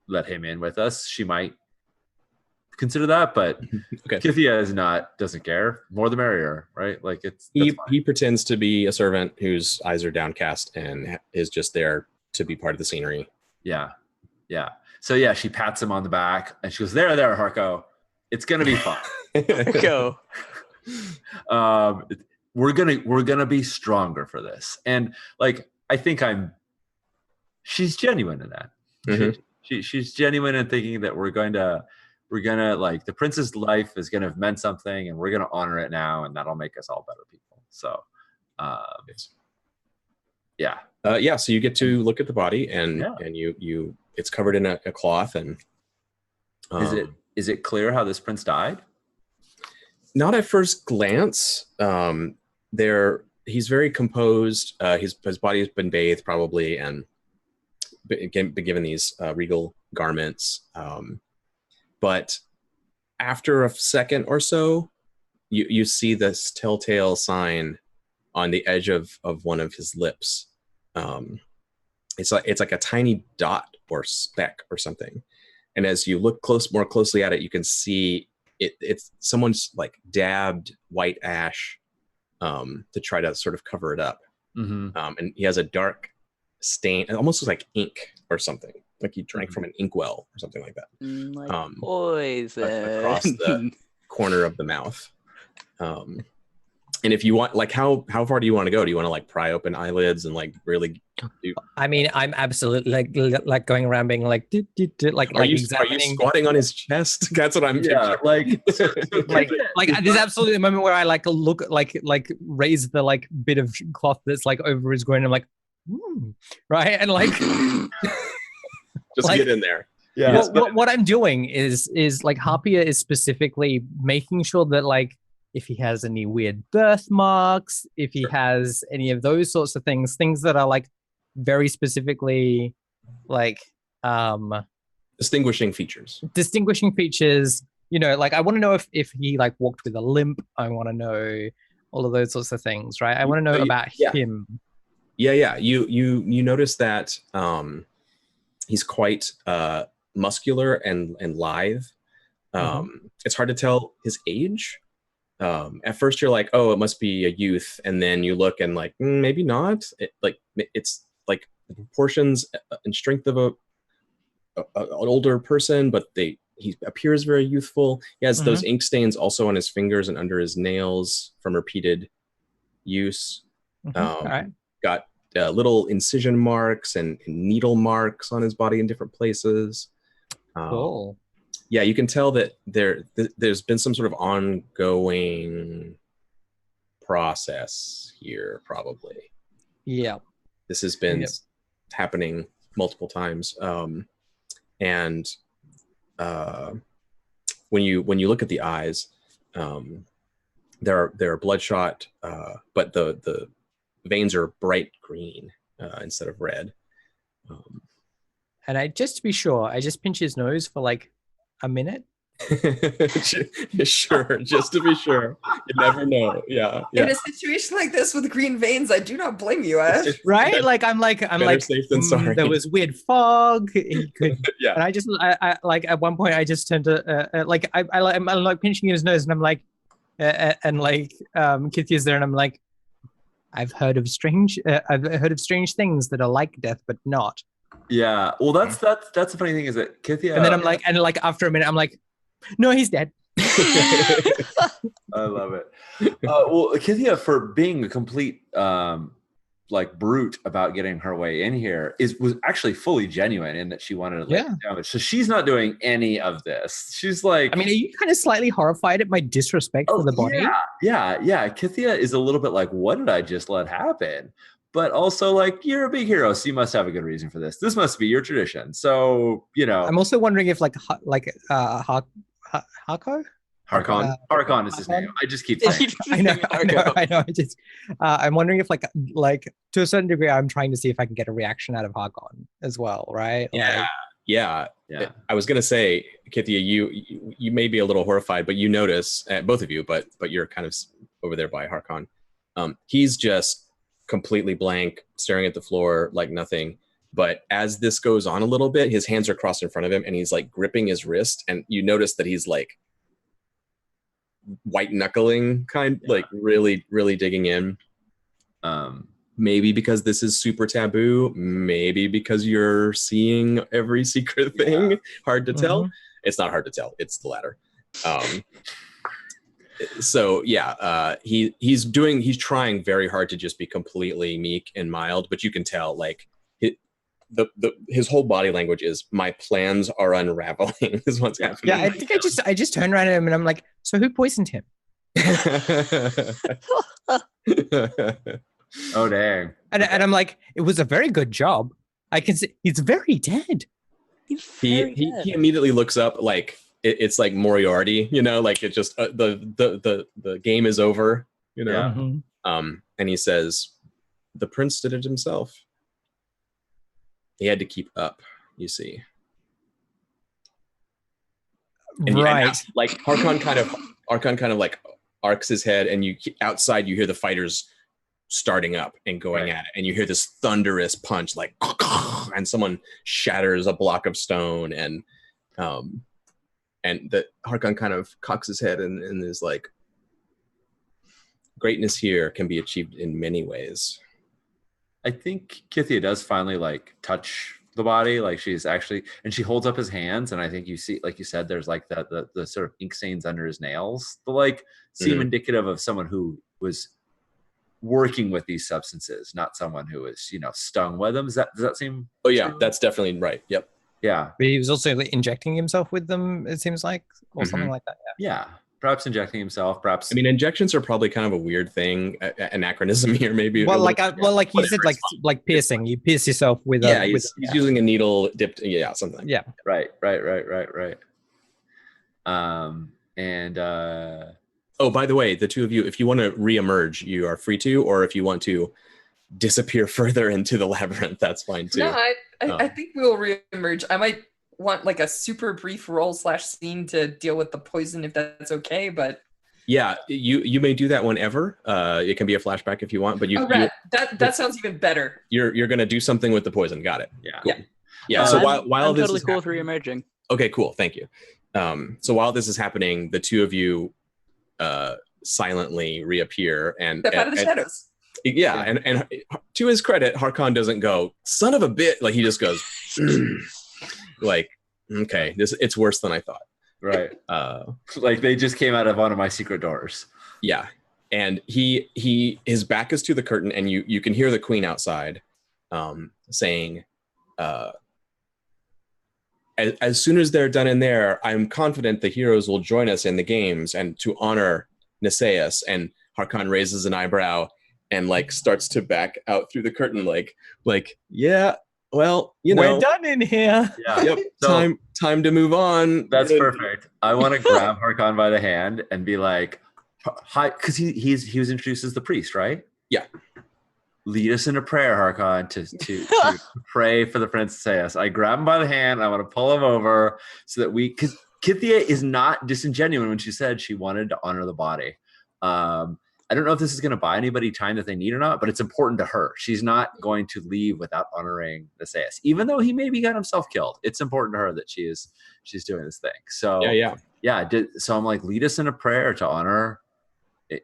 let him in with us, she might consider that, but okay. Kythia doesn't care. More the merrier, right? Like he pretends to be a servant whose eyes are downcast and is just there to be part of the scenery. Yeah. So yeah, she pats him on the back and she goes, there, Harko. It's gonna be fun. Go. We're gonna be stronger for this. And like I think she's genuine in that. Mm-hmm. She's genuine in thinking that we're gonna like the prince's life is gonna have meant something and we're gonna honor it now and that'll make us all better people. So so you get to look at the body and you it's covered in a cloth and is it clear how this prince died? Not at first glance. He's very composed. His body has been bathed probably and been given these regal garments. But after a second or so, you see this telltale sign on the edge of one of his lips. It's like a tiny dot or speck or something. And as you look more closely at it, you can see it's someone's like dabbed white ash to try to sort of cover it up. Mm-hmm. And he has a dark stain. It almost looks like ink or something. Like he drank from an inkwell or something like that. Like poison. Across the corner of the mouth. And if you want, like, how far do you want to go? Do you want to like pry open eyelids and like really? I mean, I'm absolutely like going around being like, are you squatting on his chest? That's what I'm. Yeah, like, like there's absolutely a moment where I like look like raise the like bit of cloth that's like over his groin. And I'm like, right, and like, just like, get in there. Yeah. What I'm doing is like Harpia is specifically making sure that like, if he has any weird birthmarks, if he has any of those sorts of things that are like very specifically like distinguishing features, you know, like I want to know if he like walked with a limp. I want to know all of those sorts of things, right? I want to know about him. Yeah. You notice that he's quite muscular and lithe. It's hard to tell his age. At first you're like, oh, it must be a youth, and then you look and like maybe not. It's like the proportions and strength of an older person, but he appears very youthful. He has those ink stains also on his fingers and under his nails from repeated use. All right. Got little incision marks and needle marks on his body in different places. Cool. Yeah, you can tell that there's been some sort of ongoing process here, probably. Yeah. This has been happening multiple times. And when you look at the eyes, they're bloodshot, but the veins are bright green instead of red. And just to be sure, I just pinch his nose for like a minute. Sure, just to be sure. You never know. Yeah. In a situation like this with green veins, I do not blame you, Ash. Right? Like I'm like safe than sorry. There was weird fog. He could, yeah. And I like at one point I just turned to like I'm like pinching his nose and I'm like and like Kithia's there and I'm like, I've heard of strange things that are like death but not. Yeah. Well, that's the funny thing is that Kithia. And then I'm like, after a minute I'm like, no, he's dead. I love it. Well, Kithia, for being a complete like brute about getting her way in here, was actually fully genuine in that she wanted to damage. So she's not doing any of this. She's like, I mean, are you kind of slightly horrified at my disrespect for the body? Yeah. Kithia is a little bit like, what did I just let happen? But also, like, you're a big hero, so you must have a good reason for this. This must be your tradition. So, you know. I'm also wondering if Harko? Harkon is his name. I just keep saying I know. I'm wondering if like to a certain degree, I'm trying to see if I can get a reaction out of Harkon as well, right? Yeah. I was gonna say, Kithia, you may be a little horrified, but you notice, both of you, but you're kind of over there by Harkon. He's just completely blank, staring at the floor like nothing. But as this goes on a little bit, his hands are crossed in front of him and he's like gripping his wrist. And you notice that he's like white knuckling like really, really digging in. Maybe because this is super taboo, maybe because you're seeing every secret thing. Hard to tell. It's not hard to tell. It's the latter. So yeah, he's trying very hard to just be completely meek and mild, but you can tell like his whole body language is, my plans are unraveling is what's happening. Yeah, I think I just turned around at him and I'm like, so who poisoned him? Oh dang. And I'm like, it was a very good job. I can see he's very dead. He immediately looks up like it's like Moriarty, you know, like it just the game is over, you know. Yeah. And he says, the prince did it himself. He had to keep up, you see. Right. And like Harkon kind of like arcs his head, and outside you hear the fighters starting up and going at it, and you hear this thunderous punch, like, and someone shatters a block of stone, and the Harkon kind of cocks his head and is like, greatness here can be achieved in many ways. I think Kithia does finally like touch the body, like she's actually, and she holds up his hands, and I think you see, like you said, there's like the sort of ink stains under his nails, the like seem indicative of someone who was working with these substances, not someone who was, you know, stung with them. Does that seem? Oh yeah, true? That's definitely right. Yep. Yeah. But he was also like, injecting himself with them, it seems like, or something like that. Yeah. Perhaps injecting himself. Perhaps. I mean, injections are probably kind of a weird thing, anachronism here, maybe. Well, like you said, like piercing. You pierce yourself with. Yeah, he's using a needle dipped. Yeah, something. Yeah. Right. And. Oh, by the way, the two of you, if you want to reemerge, you are free to, or if you want to disappear further into the labyrinth, that's fine too. No, I think we'll reemerge. I might want like a super brief roll / scene to deal with the poison if that's okay, but yeah, you may do that whenever. It can be a flashback if you want, but that sounds even better. You're gonna do something with the poison. Got it. Yeah. Cool. Yeah. So while I'm this totally is cool with reemerging. Okay, cool. Thank you. So while this is happening, the two of you silently reappear and step out of the shadows. Yeah, and to his credit, Harkon doesn't go, son of a bit, like he just goes like, okay, it's worse than I thought. Right. Like they just came out of one of my secret doors. Yeah. And his back is to the curtain, and you can hear the queen outside saying, as soon as they're done in there, I'm confident the heroes will join us in the games and to honor Nisaeus. And Harkon raises an eyebrow and like starts to back out through the curtain, like yeah, well, you know, we're done in here. Yeah. Yep, So time to move on. that's perfect. I want to grab Harkon by the hand and be like, "Hi," because he was introduced as the priest, right? Yeah. Lead us in a prayer, Harkon, to pray for the Princess. I grab him by the hand. I want to pull him over so that because Kithia is not disingenuous when she said she wanted to honor the body. I don't know if this is going to buy anybody time that they need or not, but it's important to her. She's not going to leave without honoring Nisaeus, even though he maybe got himself killed. It's important to her that she's doing this thing. So yeah. So I'm like, lead us in a prayer to honor,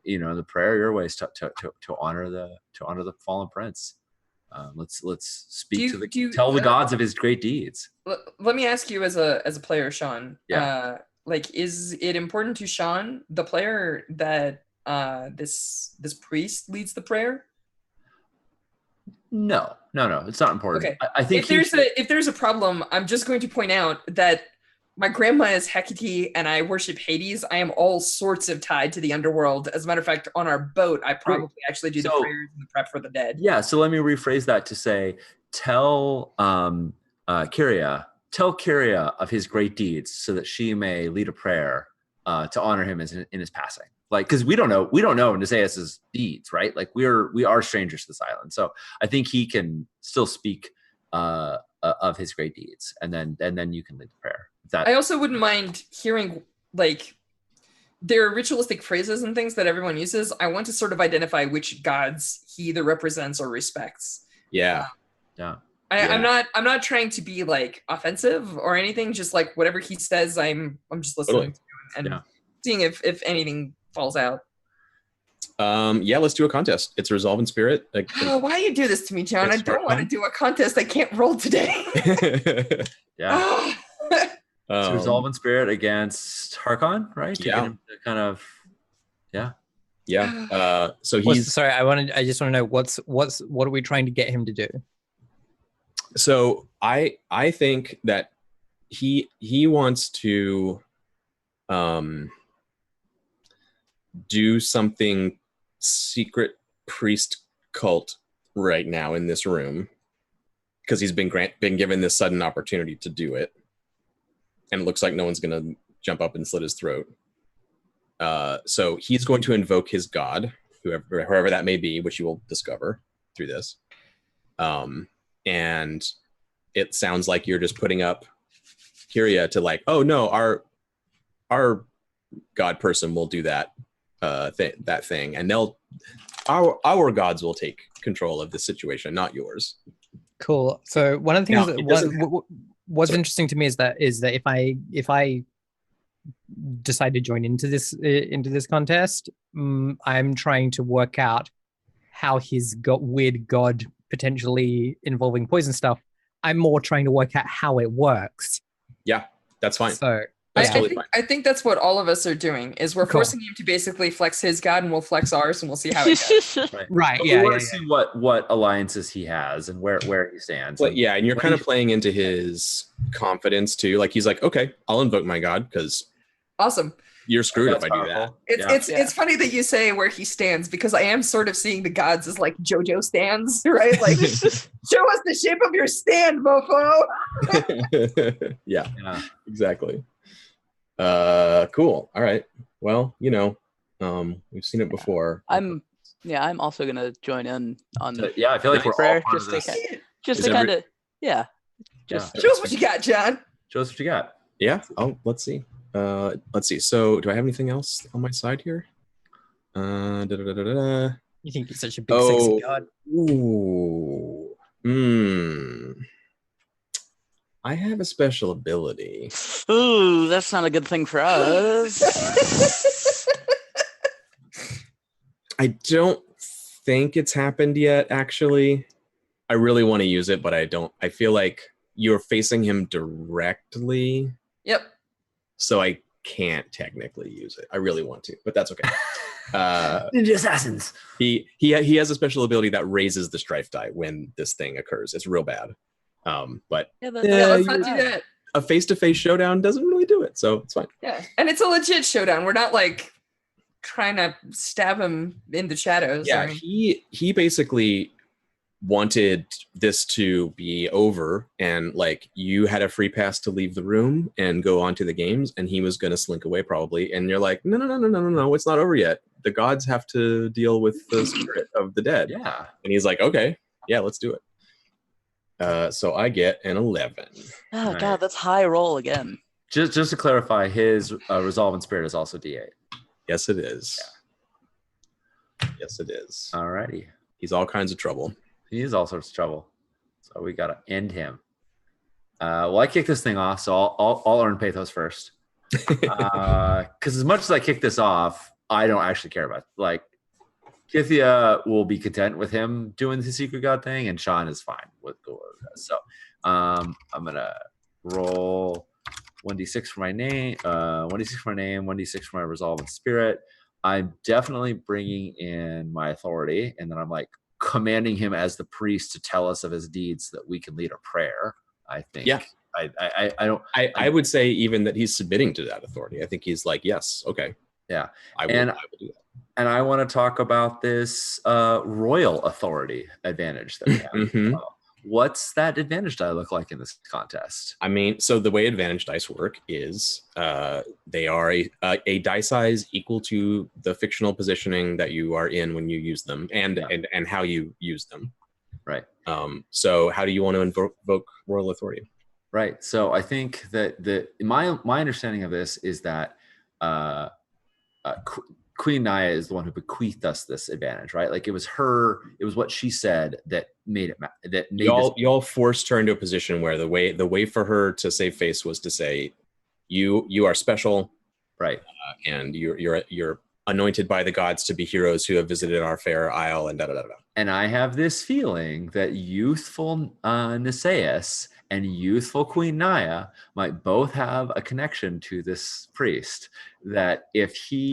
you know, the prayer your ways to honor the fallen prince. Let's speak tell the gods of his great deeds. Let me ask you as a player, Sean. Yeah. Like, is it important to Sean, the player, that this priest leads the prayer? No, it's not important. Okay. I think if there's a problem, I'm just going to point out that my grandma is Hecate and I worship Hades. I am all sorts of tied to the underworld. As a matter of fact, on our boat, I probably actually do the prayers and the prep for the dead. Yeah, so let me rephrase that to say, tell Kyria of his great deeds so that she may lead a prayer to honor him in his passing. Like, because we don't know Nisaeus's deeds, right? Like we are strangers to this island, so I think he can still speak of his great deeds, and then you can lead the prayer. I also wouldn't mind hearing, like, there are ritualistic phrases and things that everyone uses. I want to sort of identify which gods he either represents or respects. Yeah. I'm not trying to be like offensive or anything. Just like whatever he says, I'm just listening to and seeing if anything falls out. Yeah, let's do a contest. It's Resolve in Spirit. Why you do this to me, John? I don't want to do a contest. I can't roll today. Yeah. So Resolve in Spirit against Harkon, right? To get him to kind of, yeah. So he's sorry. I just want to know what are we trying to get him to do? So I think that he wants to do something secret priest cult right now in this room because he's been given this sudden opportunity to do it. And it looks like no one's going to jump up and slit his throat. So he's going to invoke his god, whoever that may be, which you will discover through this. And it sounds like you're just putting up Kyria to like, oh no, our god person will do that thing, and our gods will take control of the situation, not yours. Cool. So one of the things what's interesting to me is that if I decide to join into this contest, I'm trying to work out how his weird god potentially involving poison stuff. I'm more trying to work out how it works. Yeah, that's fine. So that's totally fine. I think that's what all of us are doing. Is we're forcing him to basically flex his god, and we'll flex ours, and we'll see how it goes. Right. We want to see what alliances he has and where he stands. But yeah, and you're kind of playing into his confidence too. Like he's like, okay, I'll invoke my god because awesome. You're screwed if I do that. It's funny that you say where he stands because I am sort of seeing the gods as like JoJo stands, right? Like, show us the shape of your stand, mofo. yeah, exactly. Cool. All right. Well, we've seen it before. I'm also gonna join in on the I feel like we're prayer, all part of this. Just to kind of show us what you got, John. Show us what you got. Yeah. Oh, let's see. So do I have anything else on my side here? You think you're such a big sexy god? Ooh. I have a special ability. Ooh, that's not a good thing for us. I don't think it's happened yet, actually. I really want to use it, but I don't. I feel like you're facing him directly. Yep. So I can't technically use it. I really want to, but that's okay. Ninja assassins. He has a special ability that raises the strife die when this thing occurs. It's real bad. But let's not do that. a face-to-face showdown doesn't really do it, so it's fine. Yeah, and it's a legit showdown. We're not like trying to stab him in the shadows. Yeah, he basically wanted this to be over, and like you had a free pass to leave the room and go on to the games, and he was going to slink away probably, and you're like, no, it's not over yet. The gods have to deal with the spirit of the dead. Yeah. And he's like, okay, yeah, let's do it. So I get an 11. Oh Right. God, that's high roll again. Just to clarify, his resolve and spirit is also D8. Yes, it is. Yes, it is. Alrighty. He's all kinds of trouble. He is all sorts of trouble. So we got to end him. Well, I kick this thing off, so I'll earn Pathos first. Because as much as I kick this off, I don't actually care about it. Like, Kithia will be content with him doing the secret god thing, and Sean is fine with whoever does. So I'm going to roll 1d6 for my name, 1d6 for my name, 1d6 for my resolve and spirit. I'm definitely bringing in my authority, and then I'm like commanding him as the priest to tell us of his deeds so that we can lead a prayer. I think. Yeah. I would say even that he's submitting to that authority. I think he's like, yes, okay. Yeah. I will do that. And I want to talk about this royal authority advantage that we have. Mm-hmm. What's that advantage die look like in this contest? I mean, so the way advantage dice work is they are a die size equal to the fictional positioning that you are in when you use them, and how you use them. Right. So how do you want to invoke royal authority? Right. So I think that my understanding of this is that Queen Naya is the one who bequeathed us this advantage, right? Like it was what she said that made it. Y'all forced her into a position where the way for her to save face was to say, you are special, right? And you're anointed by the gods to be heroes who have visited our fair isle, and da da da da. And I have this feeling that youthful Nisaeus and youthful Queen Naya might both have a connection to this priest. That if he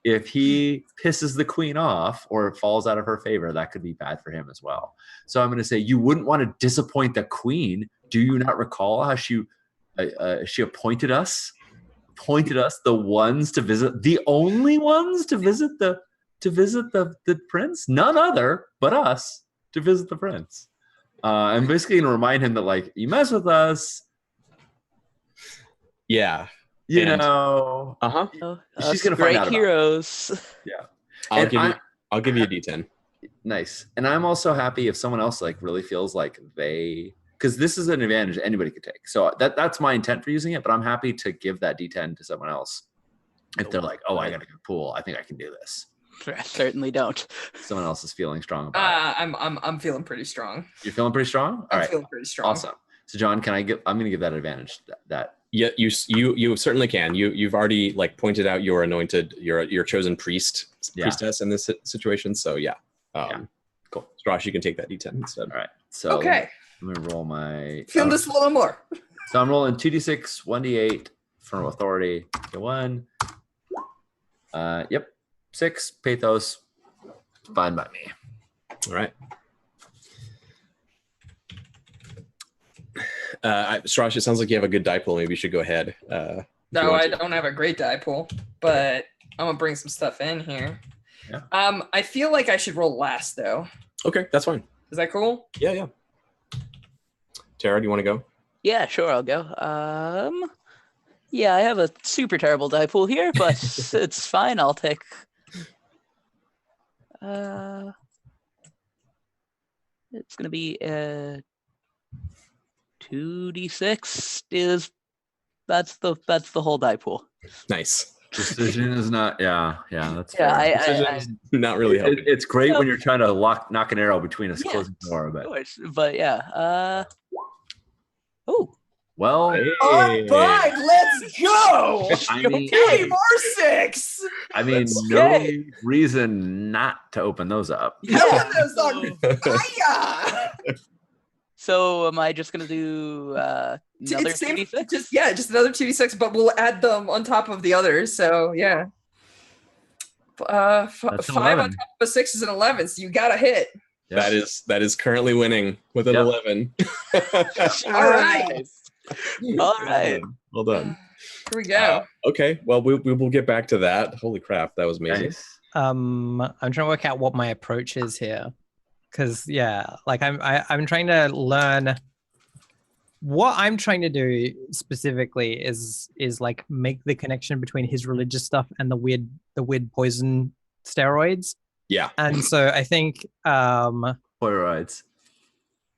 pisses the queen off or falls out of her favor, that could be bad for him as well. So I'm going to say you wouldn't want to disappoint the queen. Do you not recall how she appointed us the ones to visit, the only ones to visit the prince? None other but us to visit the prince. I'm basically going to remind him that, like, you mess with us. Yeah. You know, she's gonna find out about heroes. It. Yeah, I'll give you a D10. Nice. And I'm also happy if someone else like really feels like because this is an advantage anybody could take. So that's my intent for using it. But I'm happy to give that D10 to someone else if they're like, oh, I got a good pool. I think I can do this. I certainly don't. Someone else is feeling strong about it. I'm feeling pretty strong. You're feeling pretty strong. I'm feeling pretty strong. Awesome. So John, I'm going to give that advantage. That. Yeah, you certainly can. You've already like pointed out your anointed, your chosen priestess in this situation. So yeah, cool. Strash, you can take that D10 instead. All right. So okay, let me roll my. Feel this a little more. So I'm rolling 2d6, 1d8 for authority. Okay, 1. Yep. 6 pathos. Fine by me. All right. Strash, it sounds like you have a good die pool. Maybe you should go ahead. No, I don't have a great die pool, but I'm gonna bring some stuff in here. Yeah. I feel like I should roll last though. Okay, that's fine. Is that cool? Yeah. Tara, do you want to go? Yeah, sure, I'll go. Yeah, I have a super terrible die pool here, but it's fine. I'll take. 'It's gonna be 2d6 that's the whole die pool. Nice. Decision is not. Yeah. That's fair. Not really helping. It's great when you're trying to knock an arrow between a closing door, but. Of course, but yeah. Well, all right, let's go. I mean, Give me more 6. I mean, no reason not to open those up. Yeah, those on fire. So am I just gonna do another 2d6? Just another 2d6, but we'll add them on top of the others. So yeah, 5 on top of a 6 is an 11. So you got a hit. Yep. That is currently winning with an 11. All right. All right. Well done. Here we go. Okay, well, we will get back to that. Holy crap, that was amazing. Nice. I'm trying to work out what my approach is here, because like I'm trying to learn. What I'm trying to do specifically is like make the connection between his religious stuff and the weird poison steroids. Yeah. And so I think Polaroids.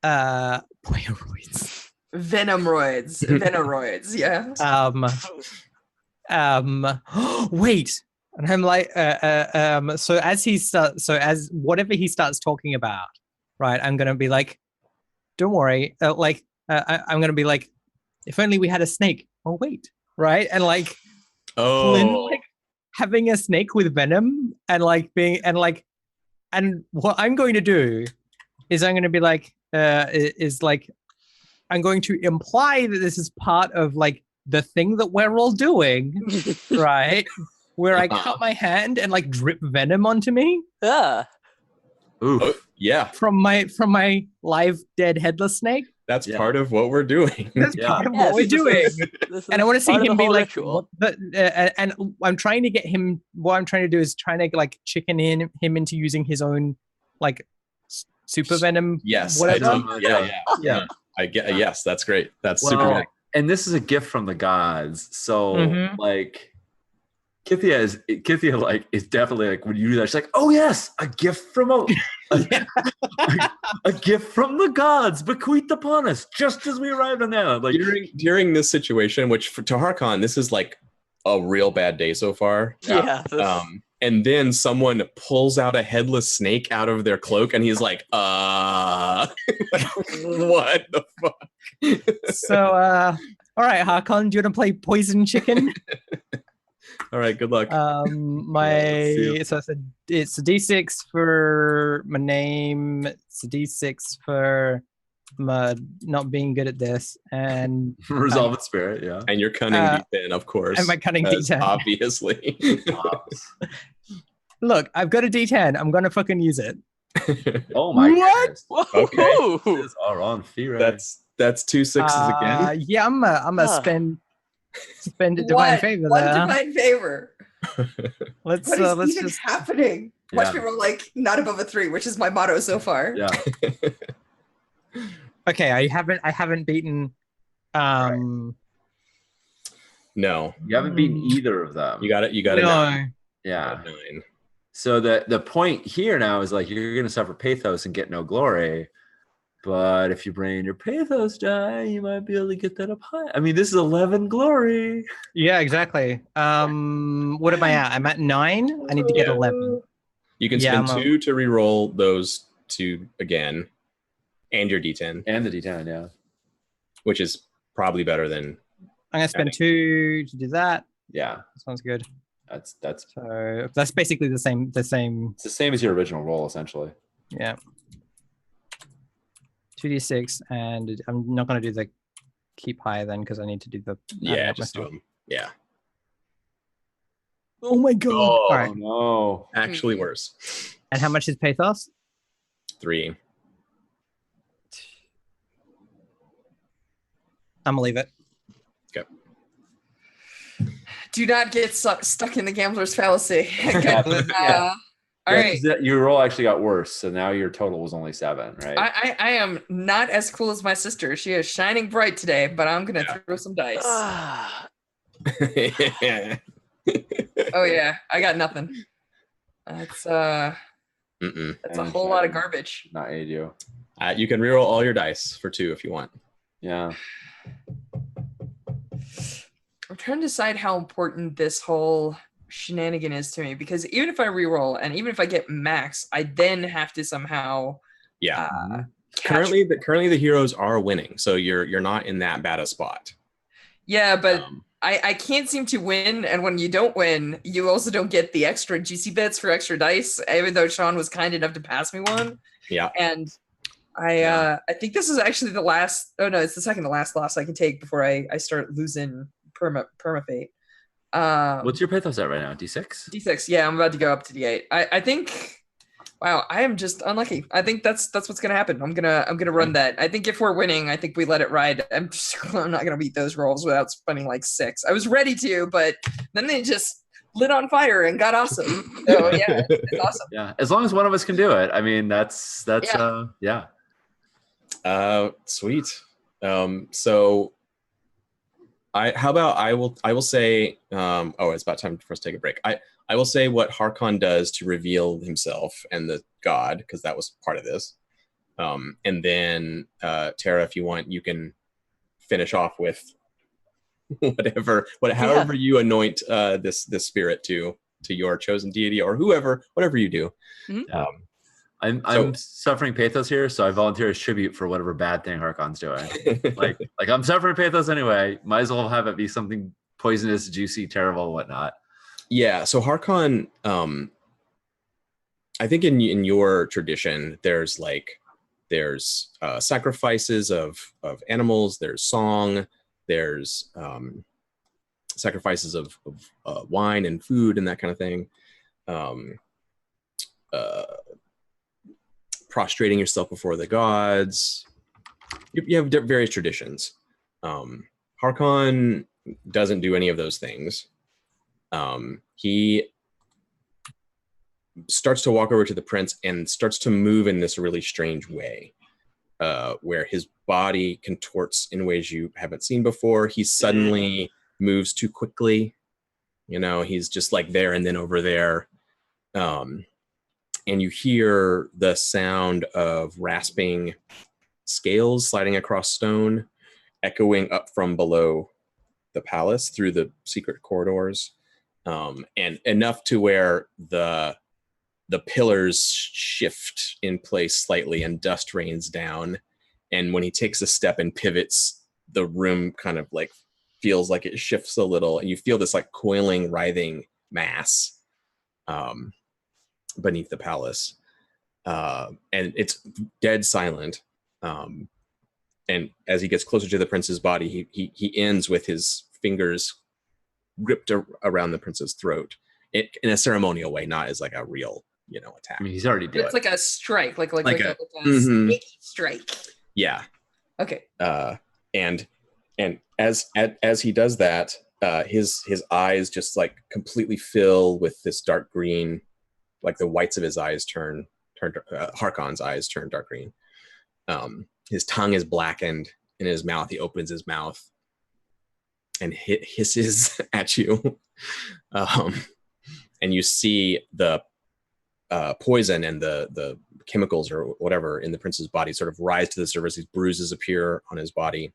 Polaroids. Venoroids, yeah. Wait. And I'm like, so as whatever he starts talking about, right, I'm gonna be like, don't worry, I'm gonna be like, if only we had a snake. Oh wait, right? And like, like having a snake with venom and like being and what I'm going to do is I'm going to be like, I'm going to imply that this is part of like the thing that we're all doing, right? Where I cut my hand and like drip venom onto me. Yeah. Ooh. Yeah. From my live dead headless snake. That's part of what we're doing. That's part of what we're doing. And I want to see him be like, and I'm trying to get him. What I'm trying to do is trying to like chicken in him into using his own like super venom. Yes. Whatever. Yeah. I get. Yes, that's great. That's super good. And this is a gift from the gods. So like. Kithia is definitely like when you do that, she's like, oh yes, a gift from a gift from the gods bequeathed upon us just as we arrived on that. Like during this situation, which to Harkon, this is like a real bad day so far. Yeah. And then someone pulls out a headless snake out of their cloak, and he's like, what the fuck? So all right, Harkon, do you want to play poison chicken? All right, good luck. So it's a D6 for my name. It's a D6 for my not being good at this, and resolve in spirit. Yeah, and your cunning D10, of course. And my cunning D10, obviously. Look, I've got a D10. I'm gonna fucking use it. Oh my goodness. Okay, this is our on fee, right? That's 2 6s again. Yeah, I'm gonna spend a divine favor there. One divine favor. Let's just just happening. Watch me roll like not above a 3, which is my motto so far. Yeah. Okay, I haven't beaten. No, you haven't beaten either of them. You got it. No. 9. Yeah. 9. So the point here now is like you're going to suffer pathos and get no glory. But if you bring your pathos die, you might be able to get that up high. I mean, this is 11 glory. Yeah, exactly. What am I at? I'm at 9. I need to get 11. You can spend 2 to re-roll those 2 again, and your D10. And the D10, yeah. Which is probably better than. I'm gonna spend 2 to do that. Yeah, sounds good. That's so that's basically the same. It's the same as your original roll, essentially. Yeah. 2d6, and I'm not going to do the keep high then because I need to do the just do them. Yeah. Oh my god! Oh all right. No! Actually, worse. And how much is pathos? 3. I'm gonna leave it. Okay. Do not get stuck in the gambler's fallacy. All right. Your roll actually got worse, so now your total was only 7, right? I am not as cool as my sister. She is shining bright today, but I'm gonna throw some dice. Oh yeah, I got nothing. That's a whole lot of garbage. Not aid you. You can reroll all your dice for 2 if you want. Yeah. I'm trying to decide how important this whole shenanigan is to me, because even if I reroll and even if I get max, I then have to somehow currently the heroes are winning, so you're not in that bad a spot. Yeah, but I can't seem to win, and when you don't win, you also don't get the extra juicy bits for extra dice, even though Sean was kind enough to pass me one. Yeah. And I think this is actually the last it's the second to last loss I can take before I start losing permafate. What's your pathos at right now? D6? D6, yeah, I'm about to go up to D8. I think Wow, I am just unlucky. I think that's what's gonna happen. I'm gonna run that. I think if we're winning, I think we let it ride. I'm not gonna beat those rolls without spending like 6. I was ready to, but then they just lit on fire and got awesome. So yeah, it's awesome. Yeah, as long as one of us can do it. I mean, that's yeah. Sweet. So I will say, it's about time for us to take a break. I will say what Harkon does to reveal himself and the god, because that was part of this. And then Tara, if you want, you can finish off with however you anoint this spirit to your chosen deity or whatever you do. Mm-hmm. I'm suffering pathos here, so I volunteer as tribute for whatever bad thing Harkon's doing. like I'm suffering pathos anyway. Might as well have it be something poisonous, juicy, terrible, whatnot. Yeah. So Harkon, I think in your tradition, there's sacrifices of animals. There's song. There's sacrifices of wine and food and that kind of thing. Prostrating yourself before the gods. You have various traditions. Harkon doesn't do any of those things. He starts to walk over to the prince and starts to move in this really strange way, where his body contorts in ways you haven't seen before. He suddenly moves too quickly. He's just like there and then over there. And you hear the sound of rasping scales sliding across stone, echoing up from below the palace through the secret corridors, and enough to where the pillars shift in place slightly and dust rains down. And when he takes a step and pivots, the room kind of like feels like it shifts a little, and you feel this like coiling, writhing mass beneath the palace, and it's dead silent. And as he gets closer to the prince's body, he ends with his fingers gripped around the prince's throat in a ceremonial way, not as like a real attack. I mean, he's already dead. It's like a strike, like a mm-hmm. sneaky strike. Yeah. Okay. And as he does that, his eyes just like completely fill with this dark green, like the whites of his eyes turn Harkon's eyes turn dark green. His tongue is blackened in his mouth. He opens his mouth and hisses at you. And you see the poison and the chemicals or whatever in the prince's body sort of rise to the surface. These bruises appear on his body.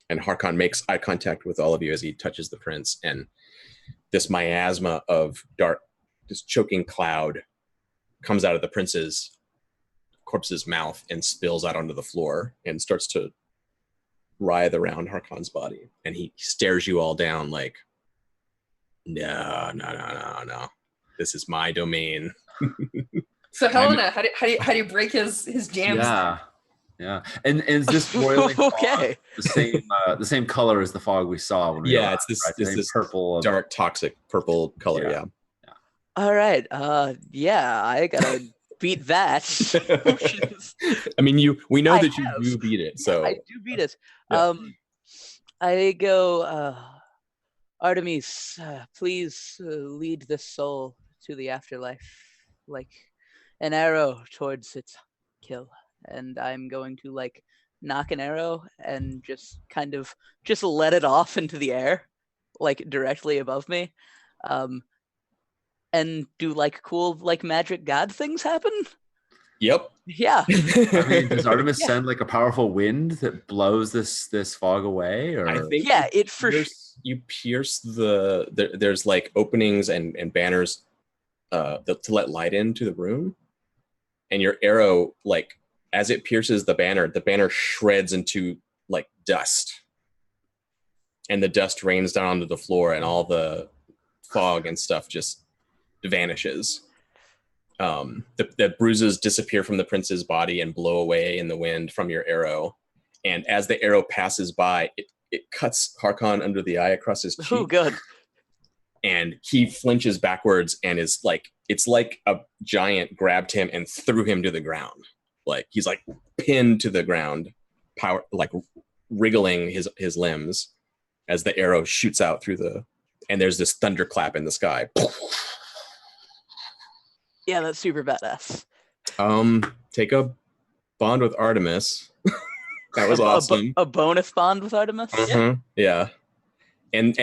And Harkon makes eye contact with all of you as he touches the prince. And this miasma of dark, this choking cloud comes out of the prince's corpse's mouth and spills out onto the floor and starts to writhe around Harkon's body. And he stares you all down like, no. This is my domain. So Helena, how do you break his jams? Yeah. And is this boiling okay? The same color as the fog we saw when we it's this right? This purple, dark, toxic purple color. Yeah. All right. I gotta beat that. I mean, we know that you do beat it. So I do beat it. Yeah. I go, Artemis, please lead this soul to the afterlife, like an arrow towards its kill. And I'm going to like knock an arrow and just kind of just let it off into the air, like directly above me. And do like cool like magic god things happen? Yep. Yeah. I mean, does Artemis send like a powerful wind that blows this fog away? Or I think you pierce there's like openings and banners to let light into the room, and your arrow, like as it pierces the banner shreds into like dust, and the dust rains down onto the floor, and all the fog and stuff just vanishes. The bruises disappear from the prince's body and blow away in the wind from your arrow. And as the arrow passes by, it cuts Harkon under the eye across his cheek. Oh, good. And he flinches backwards and is like it's like a giant grabbed him and threw him to the ground. Like he's like pinned to the ground, like wriggling his limbs as the arrow shoots out and there's this thunderclap in the sky. Yeah, that's super badass. Take a bond with Artemis. That was awesome. A bonus bond with Artemis? Yeah. And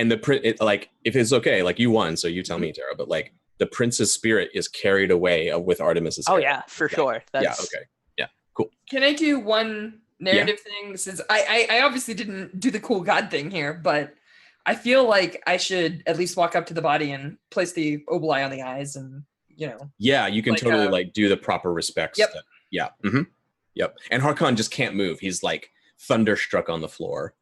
like, if it's okay, like you won, so you tell me, Tara, but like the prince's spirit is carried away with Artemis's spirit. Oh yeah, for sure. Yeah, okay. Yeah, cool. Can I do one narrative thing? Since I obviously didn't do the cool god thing here, but I feel like I should at least walk up to the body and place the oboli on the eyes and, you know. Yeah, you can totally like do the proper respects. Yep. Yeah. Mm-hmm. Yep. And Harkon just can't move. He's like thunderstruck on the floor.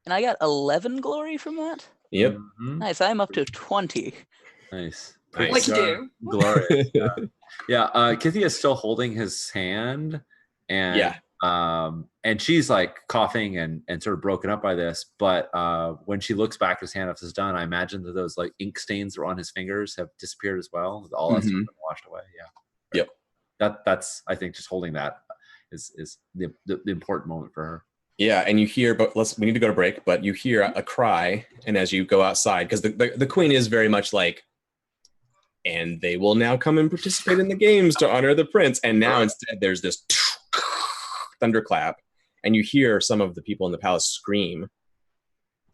And I got 11 glory from that. Yep. Mm-hmm. Nice. I'm up to 20. Nice. Like you do. Glorious. Yeah. Kithy is still holding his hand, and and she's like coughing and sort of broken up by this. But when she looks back at his hand after it's done, I imagine that those like ink stains that were on his fingers have disappeared as well. All that's been washed away. Yeah. Yep. That's I think just holding that is the important moment for her. Yeah, and you hear, but we need to go to break, but you hear a cry, and as you go outside, because the queen is very much like, and they will now come and participate in the games to honor the prince, and now instead there's this thunderclap, and you hear some of the people in the palace scream,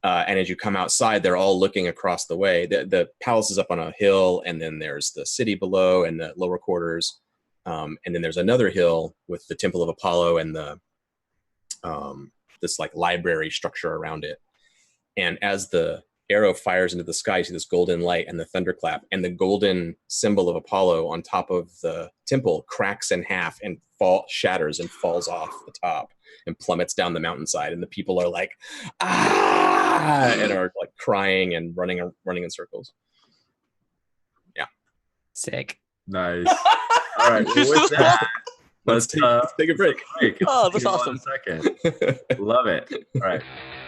and as you come outside, they're all looking across the way. The palace is up on a hill, and then there's the city below and the lower quarters, and then there's another hill with the Temple of Apollo and the this like library structure around it. And as the arrow fires into the sky, you see this golden light and the thunderclap, and the golden symbol of Apollo on top of the temple cracks in half and shatters and falls off the top and plummets down the mountainside. And the people are like, ah, and are like crying and running in circles. Yeah. Sick. Nice. All right. Well, with that, Let's take a break. Oh, that's awesome. Second. Love it. All right.